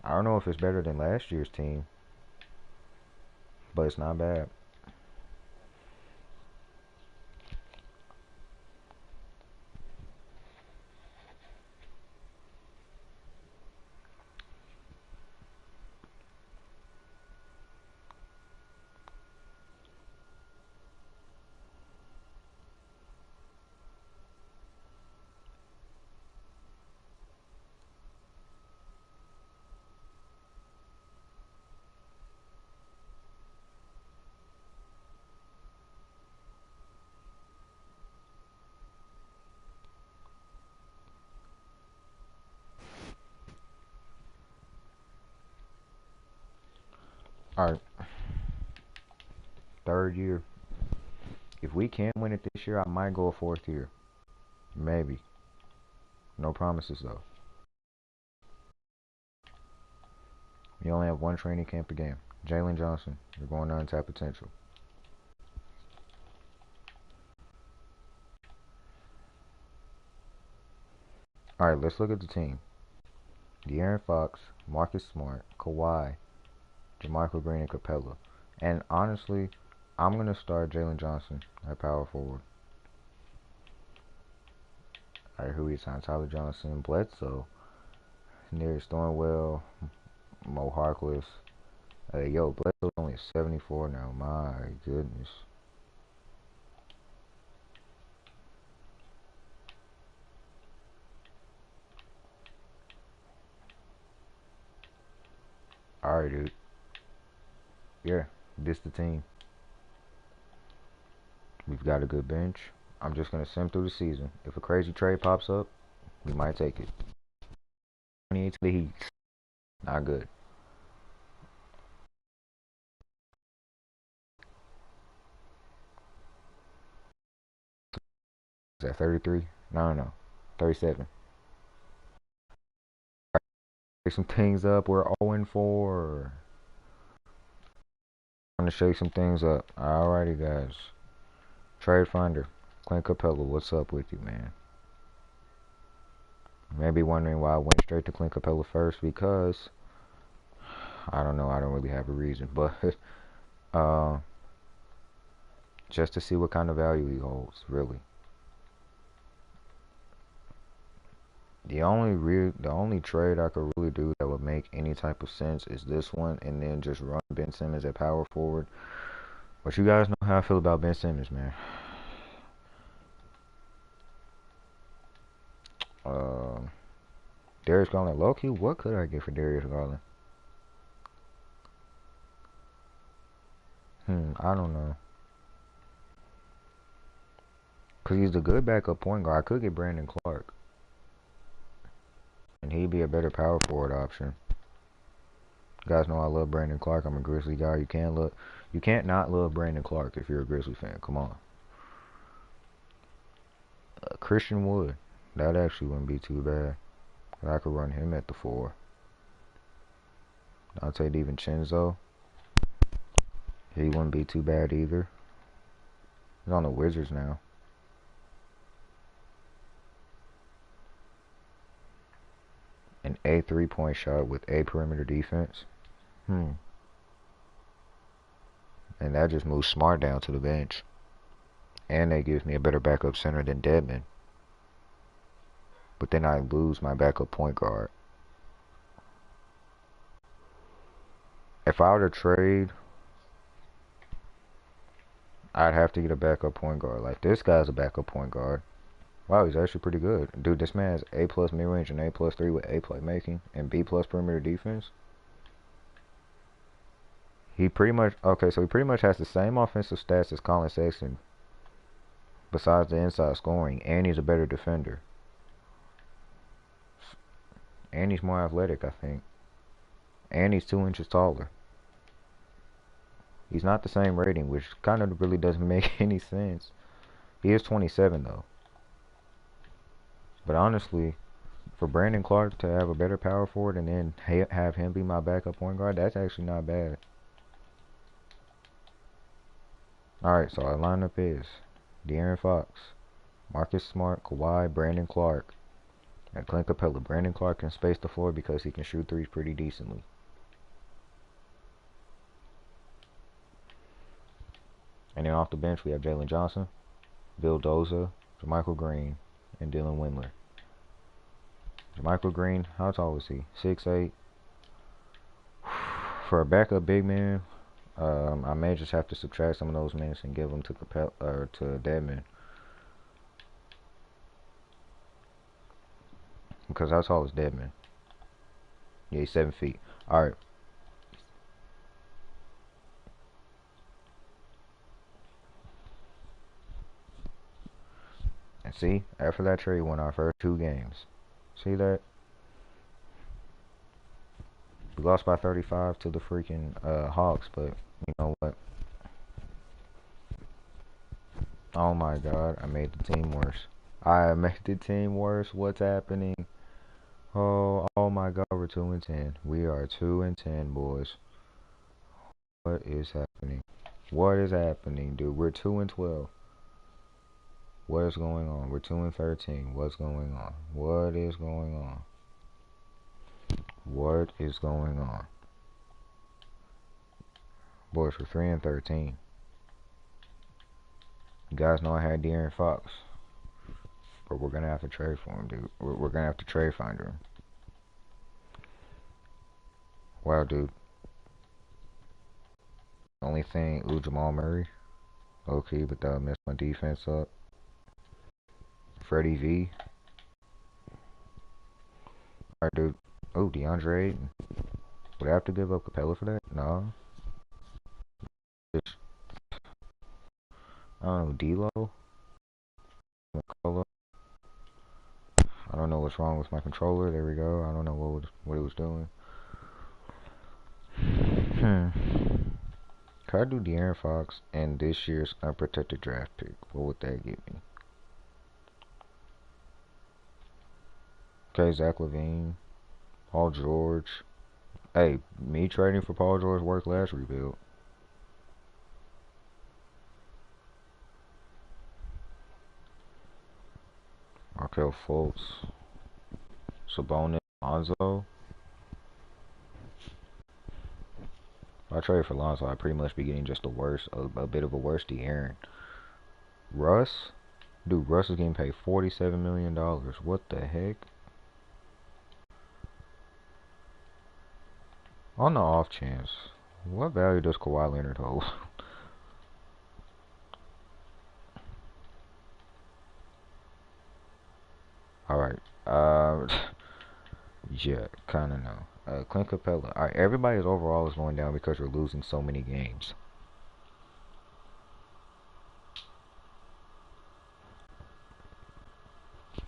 I don't know if it's better than last year's team, but it's not bad. Alright, third year. If we can't win it this year, I might go a fourth year. Maybe. No promises though. You only have one training camp a game. Jalen Johnson, you're going to untapped potential. Alright, let's look at the team. De'Aaron Fox, Marcus Smart, Kawhi, JaMychal Green, and Capella. And honestly, I'm going to start Jalen Johnson at power forward. Alright, who we signed? Tyler Johnson, Bledsoe, Nearest Thornwell, Mo Harkless. Yo, Bledsoe's only 74 now. My goodness. Alright, dude. Yeah, this the team. We've got a good bench. I'm just going to sim through the season. If a crazy trade pops up, we might take it. 28 to the Heat. Not good. Is that 33? No. 37. Shake some things up. We're 0-4. I'm going to shake some things up. Alrighty, guys. Trade Finder. Clint Capella, what's up with you, man? You may be wondering why I went straight to Clint Capella first, because I don't know. I don't really have a reason, but just to see what kind of value he holds, really. The only trade I could really do that would make any type of sense is this one, and then just run Ben Simmons at power forward. But you guys know how I feel about Ben Simmons, man. Darius Garland, low-key, what could I get for Darius Garland? I don't know. Because he's a good backup point guard. I could get Brandon Clark. And he'd be a better power forward option. You guys know I love Brandon Clark. I'm a Grizzly guy. You can't not love Brandon Clark if you're a Grizzly fan. Come on. Christian Wood. That actually wouldn't be too bad. I could run him at the 4. Dante DiVincenzo. He wouldn't be too bad either. He's on the Wizards now. An A 3-point shot with A perimeter defense. And that just moves Smart down to the bench. And that gives me a better backup center than Dedmon. But then I lose my backup point guard. If I were to trade, I'd have to get a backup point guard. Like, this guy's a backup point guard. Wow, he's actually pretty good. Dude, this man has A+ mid-range and A+ 3 with A playmaking and B+ perimeter defense. He pretty much has the same offensive stats as Colin Sexton, besides the inside scoring, and he's a better defender. And he's more athletic, I think. And he's 2 inches taller. He's not the same rating, which kind of really doesn't make any sense. He is 27, though. But honestly, for Brandon Clark to have a better power forward and then have him be my backup point guard, that's actually not bad. Alright, so our lineup is De'Aaron Fox, Marcus Smart, Kawhi, Brandon Clark, and Clint Capella. Brandon Clark can space the floor because he can shoot threes pretty decently. And then off the bench, we have Jalen Johnson, Bill Doza, JaMychal Green, and Dylan Windler. JaMychal Green, how tall is he? 6'8". For a backup big man, I may just have to subtract some of those minutes and give them to Capella or to Dedmon. Because how tall is Dedmon? Yeah, he's 7 feet. Alright. And see, after that trade, we won our first 2 games. See that? We lost by 35 to the freaking Hawks, but you know what? Oh my god, I made the team worse. I made the team worse. What's happening? Oh my god, we're 2-10. We are 2-10, boys. What is happening? What is happening, dude? We're 2-12. What is going on? We're 2-13. What's going on? What is going on? What is going on? Boys, we're 3-13. You guys know I had De'Aaron Fox. But we're gonna have to trade for him, dude. We're gonna have to trade finder him. Wow, dude. Only thing, Jamal Murray. Okay, but that'll mess my defense up. Freddie V. Alright, dude. Oh, DeAndre Ayton. Would I have to give up Capella for that? No. Just, I don't know, D'Lo? McCullough? I don't know what's wrong with my controller. There we go. I don't know what it was doing. Could I do De'Aaron Fox and this year's unprotected draft pick? What would that get me? Okay, Zach LaVine, Paul George. Hey, me trading for Paul George worked last rebuild. Markelle Fultz, Sabonis, Lonzo. If I trade for Lonzo, I'd pretty much be getting just the worst, a bit of a worse De'Aaron. Russ? Dude, Russ is getting paid $47 million. What the heck? On the off chance, what value does Kawhi Leonard hold? Alright, yeah, kinda no. Clint Capella. Alright, everybody's overall is going down because we're losing so many games.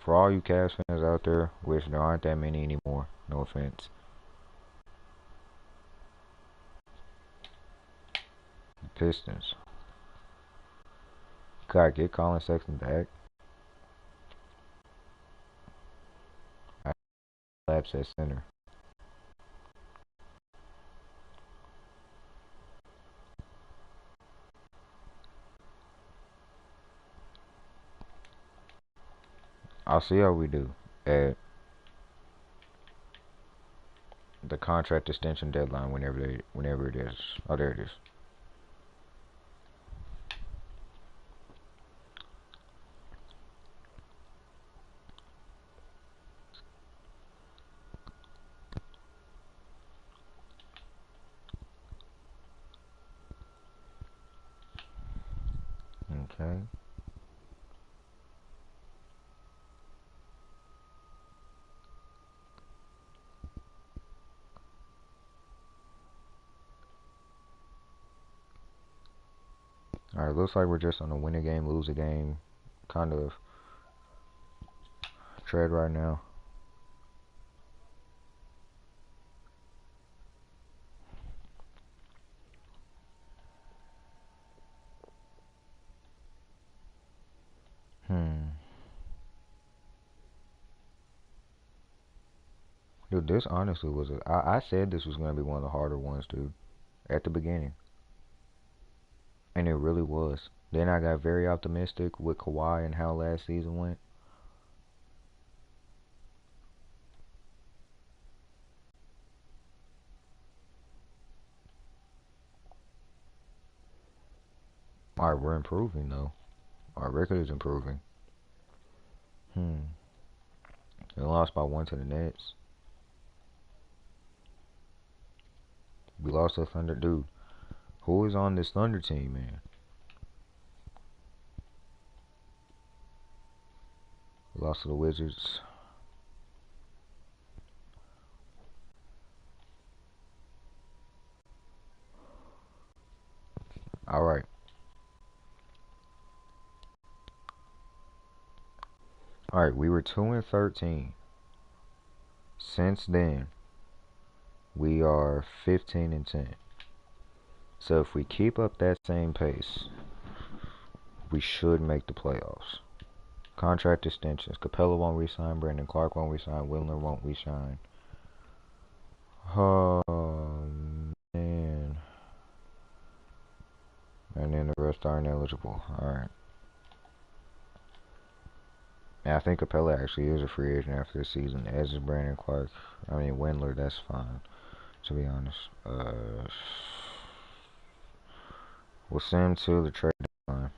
For all you Cavs fans out there, which there aren't that many anymore, no offense. The Pistons. Could I get Colin Sexton back? I collapse at center. I'll see how we do at the contract extension deadline whenever it is. Oh, there it is. Okay. Alright, looks like we're just on a win a game, lose a game kind of tread right now. Dude, this honestly was I said this was going to be one of the harder ones, dude, at the beginning. And it really was. Then I got very optimistic with Kawhi and how last season went. Alright, we're improving, though. Our record is improving. We lost by 1 to the Nets. We lost to Thunder. Dude, who is on this Thunder team, man? We lost to the Wizards. Alright. Alright, we were 2-13. Since then, We are 15 and 10. So if we keep up that same pace, we should make the playoffs. Contract extensions. Capella won't resign. Brandon Clark won't resign. Wilner won't resign. Oh, man. And then the rest aren't eligible. Alright. And I think Capella actually is a free agent after this season, as is Brandon Clark. I mean, Windler, that's fine, to be honest. We'll send him to the trade deadline.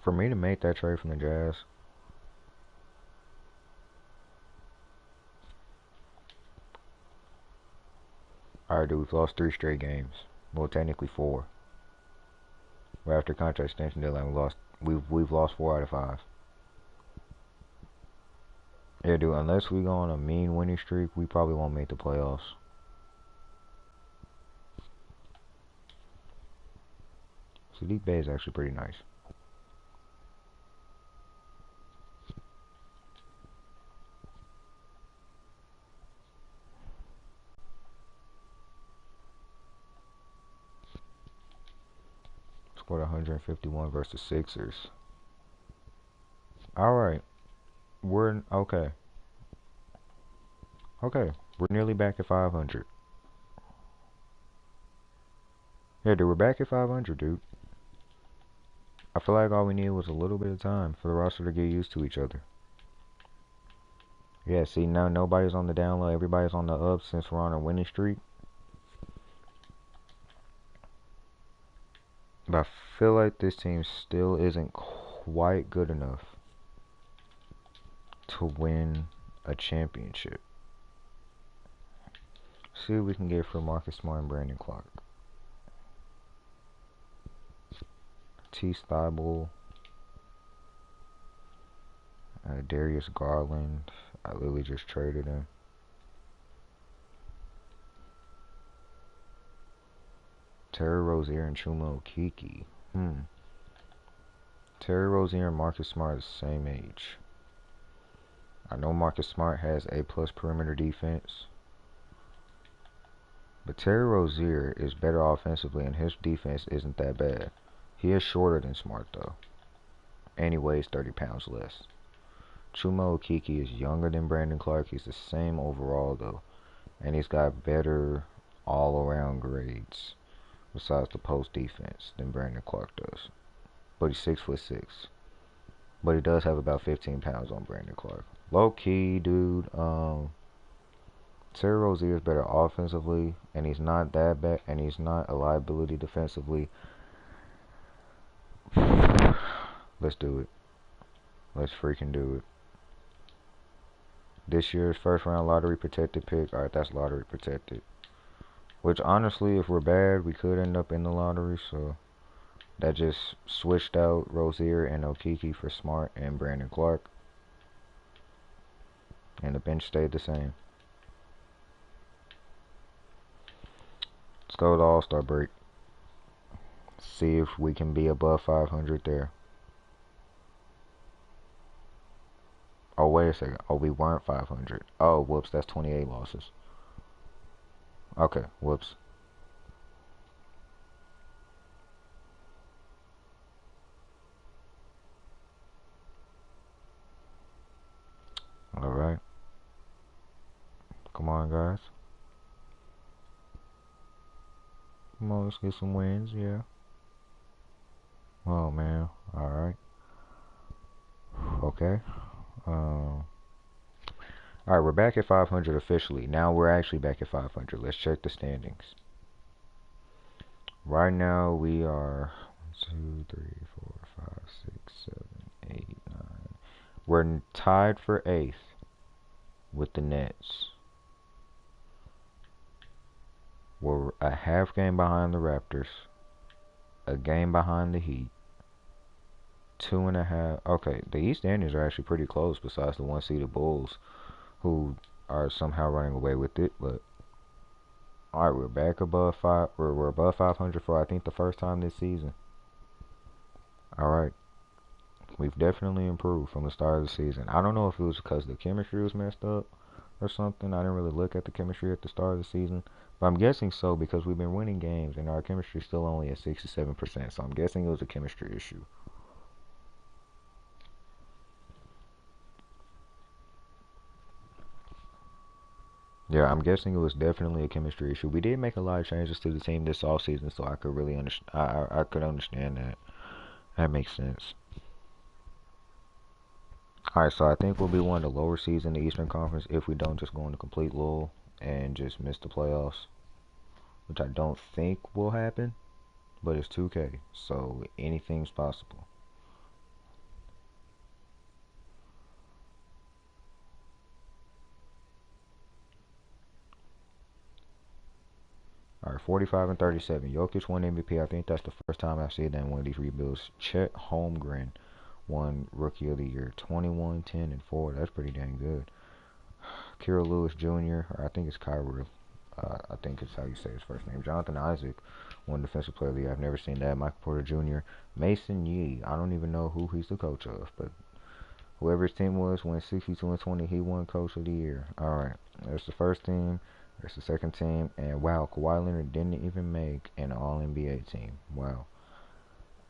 For me to make that trade from the Jazz, alright, dude, we've lost 3 straight games. Well, technically 4. Right after contract extension deadline, we've lost 4 out of 5. Yeah, dude, unless we go on a mean winning streak, we probably won't make the playoffs. Saddiq Bey is actually pretty nice. Scored 151 versus Sixers. Alright. We're okay. Okay. We're nearly back at 500. Yeah, dude, we're back at 500, dude. I feel like all we needed was a little bit of time for the roster to get used to each other. Yeah, see, now nobody's on the down low. Everybody's on the up since we're on a winning streak. But I feel like this team still isn't quite good enough to win a championship. See what we can get for Marcus Smart and Brandon Clark. T. Thibault. Darius Garland. I literally just traded him. Terry Rozier and Chuma Okeke. Terry Rozier and Marcus Smart are the same age. I know Marcus Smart has A+ perimeter defense. But Terry Rozier is better offensively and his defense isn't that bad. He is shorter than Smart though. And he weighs 30 pounds less. Chuma Okeke is younger than Brandon Clark. He's the same overall though. And he's got better all-around grades besides the post defense than Brandon Clark does. But he's 6'6". But he does have about 15 pounds on Brandon Clark. Low key, dude. Terry Rozier is better offensively, and he's not that bad, and he's not a liability defensively. Let's do it. Let's freaking do it. This year's first round lottery protected pick. Alright, that's lottery protected. Which honestly, if we're bad, we could end up in the lottery. So that just switched out Rozier and Okeke for Smart and Brandon Clark. And the bench stayed the same. Let's go to the All-Star break. See if we can be above 500 there. Oh, wait a second. Oh, we weren't 500. Oh, whoops. That's 28 losses. Okay, whoops. Alright. Come on, guys. Come on, let's get some wins, yeah. Oh, man. Alright. Okay. Alright, we're back at 500 officially. Now we're actually back at 500. Let's check the standings. Right now we are 1, 2, 3, 4, 5, 6, 7, 8, 9. We're tied for 8th with the Nets. We're a half game behind the Raptors, a game behind the Heat, 2.5. Okay, the East standings are actually pretty close besides the 1-seeded Bulls, who are somehow running away with it, but All right, we're back above five. We're above 500 for I think the first time this season. All right, we've definitely improved from the start of the season. I don't know if it was because the chemistry was messed up or something. I didn't really look at the chemistry at the start of the season, but I'm guessing so because we've been winning games and our chemistry is still only at 67%. So I'm guessing it was a chemistry issue. Yeah, I'm guessing it was definitely a chemistry issue. We did make a lot of changes to the team this off season, so I could really understand. I could understand that. That makes sense. All right, so I think we'll be one of the lower seeds in the Eastern Conference if we don't just go into complete lull and just miss the playoffs, which I don't think will happen. But it's 2K, so anything's possible. All right, 45 and 37. Jokic won MVP. I think that's the first time I've seen that in one of these rebuilds. Chet Holmgren won Rookie of the Year. 21, 10, and 4. That's pretty dang good. Kira Lewis Jr., or I think it's Kyrie. I think it's how you say his first name. Jonathan Isaac won Defensive Player of the Year. I've never seen that. Michael Porter Jr. Mason Yee. I don't even know who he's the coach of, but whoever his team was went 62 and 20. He won Coach of the Year. All right, there's the first team. There's the second team, and wow, Kawhi Leonard didn't even make an All-NBA team. Wow.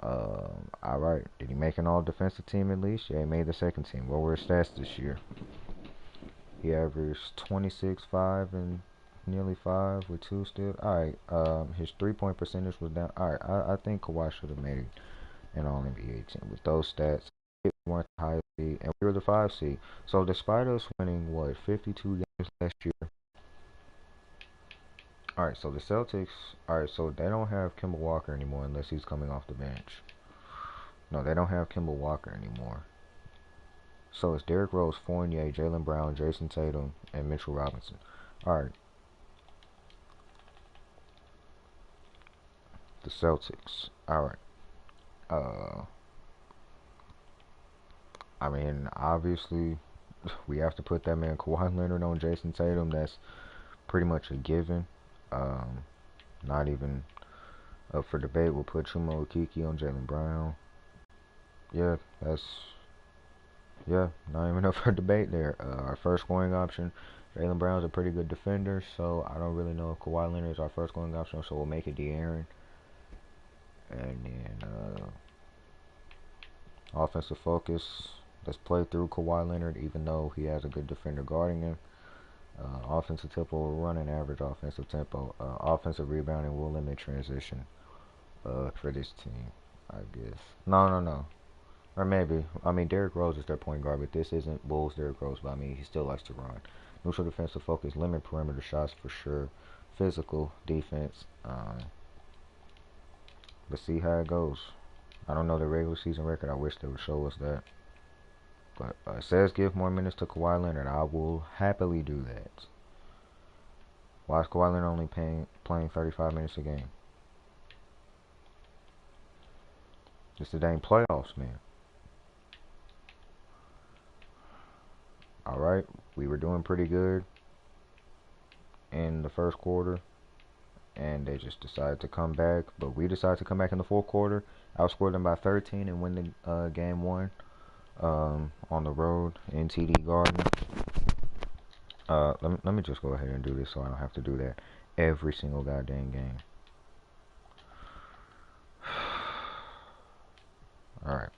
All right. Did he make an All-Defensive team at least? Yeah, he made the second team. What were his stats this year? He averaged 26, 5, and nearly 5 with 2 still. Alright, his 3-point percentage was down. Alright, I think Kawhi should have made an All NBA team with those stats. We weren't the highest seed, and we were the 5 seed. So despite us winning, what, 52 games last year? Alright, so the Celtics, alright, so they don't have Kemba Walker anymore unless he's coming off the bench. No, they don't have Kemba Walker anymore. So it's Derrick Rose, Fournier, Jaylen Brown, Jason Tatum, and Mitchell Robinson. Alright, the Celtics. Alright. Uh, I mean, obviously, we have to put that man Kawhi Leonard on Jason Tatum. That's pretty much a given. Um, Not even up for debate. We'll put Chuma Okeke on Jaylen Brown. Yeah, that's not even up for debate there. Our first scoring option, Jaylen Brown's a pretty good defender, so I don't really know if Kawhi Leonard is our first scoring option. So we'll make it De'Aaron, and then offensive focus. Let's play through Kawhi Leonard, even though he has a good defender guarding him. Offensive tempo will run an average offensive tempo. Offensive rebounding will limit transition for this team, I guess. No. Or maybe. I mean, Derrick Rose is their point guard, but this isn't Bulls Derrick Rose, but I mean, he still likes to run. Neutral defensive focus, limit perimeter shots for sure. Physical defense. Let's see how it goes. I don't know the regular season record. I wish they would show us that. But it says give more minutes to Kawhi Leonard. I will happily do that. Why is Kawhi Leonard only playing 35 minutes a game? It's the dang playoffs, man. Alright, we were doing pretty good in the first quarter, and they just decided to come back. But we decided to come back in the fourth quarter, outscored them by 13, and win the game 1 on the road in TD Garden. Let me just go ahead and do this so I don't have to do that every single goddamn game. Alright.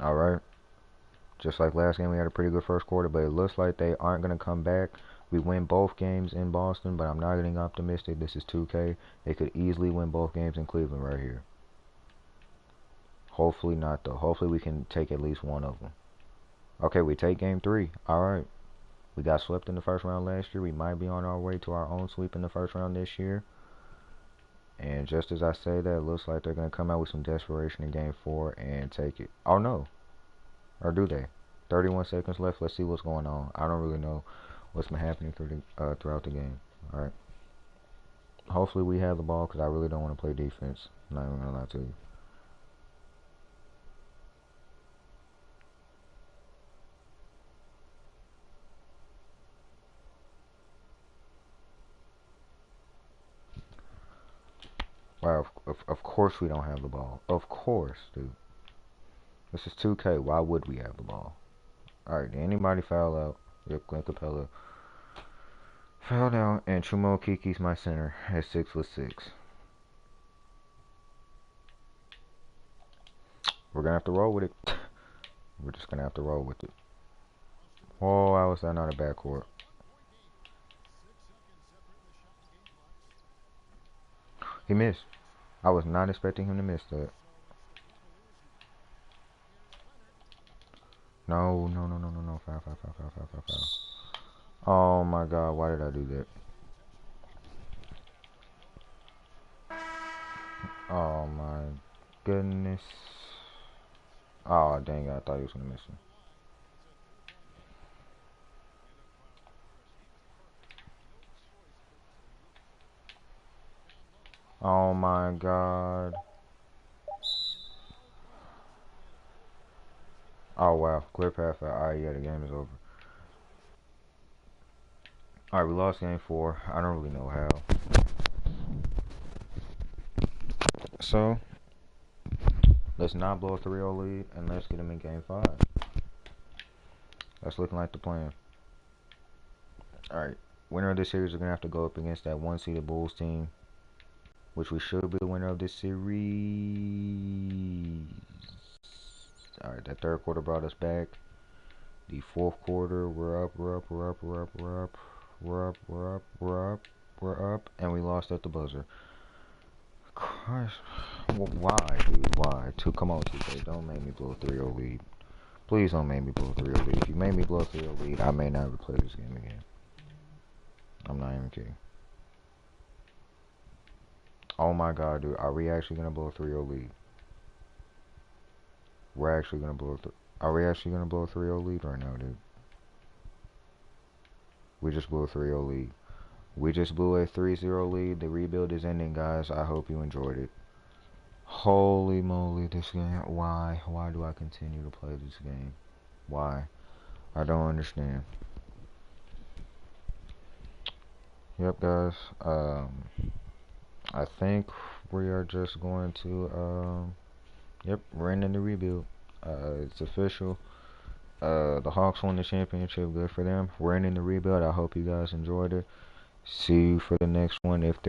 Alright. Just like last game, we had a pretty good first quarter, but it looks like they aren't going to come back. We win both games in Boston, but I'm not getting optimistic. This is 2K. They could easily win both games in Cleveland right here. Hopefully not, though. Hopefully we can take at least one of them. Okay, we take game 3. Alright. We got swept in the first round last year. We might be on our way to our own sweep in the first round this year. And just as I say that, it looks like they're going to come out with some desperation in game 4 and take it. Oh, no. Or do they? 31 seconds left. Let's see what's going on. I don't really know what's been happening throughout the game. Alright. Hopefully we have the ball because I really don't want to play defense. I'm not even going to lie to you. Wow, of course we don't have the ball. Of course, dude. This is 2K. Why would we have the ball? Alright, did anybody foul out? Yep, Glenn Capella fouled out, and Chuma Okeke's my center at 6'6". We're gonna have to roll with it. We're just gonna have to roll with it. Oh, how was that not a backcourt? He missed. I was not expecting him to miss that. No. Foul. Oh my god, why did I do that? Oh my goodness. Oh dang it, I thought he was gonna miss him. Oh my god. Oh wow, clear path. Alright, yeah, the game is over. Alright, we lost game 4. I don't really know how. So, let's not blow a 3-0 lead, and let's get them in game 5. That's looking like the plan. Alright, winner of this series is going to have to go up against that 1-seeded Bulls team, which we should be the winner of this series. Alright, that third quarter brought us back. The fourth quarter, we're up, and we lost at the buzzer. Gosh, why, dude? Why? Come on, 2K, don't make me blow a 3-0 lead. Please don't make me blow a 3-0 lead. If you make me blow a 3-0 lead, I may not replay this game again. I'm not even kidding. Oh my god, dude. Are we actually gonna blow a 3-0 lead? We're actually gonna blow Are we actually gonna blow a 3-0 lead right now, dude? We just blew a 3-0 lead. We just blew a 3-0 lead. The rebuild is ending, guys. I hope you enjoyed it. Holy moly, this game. Why? Why do I continue to play this game? Why? I don't understand. Yep, guys. I think we are just going to, yep, we're ending the rebuild. It's official. The Hawks won the championship. Good for them. We're ending the rebuild. I hope you guys enjoyed it. See you for the next one if there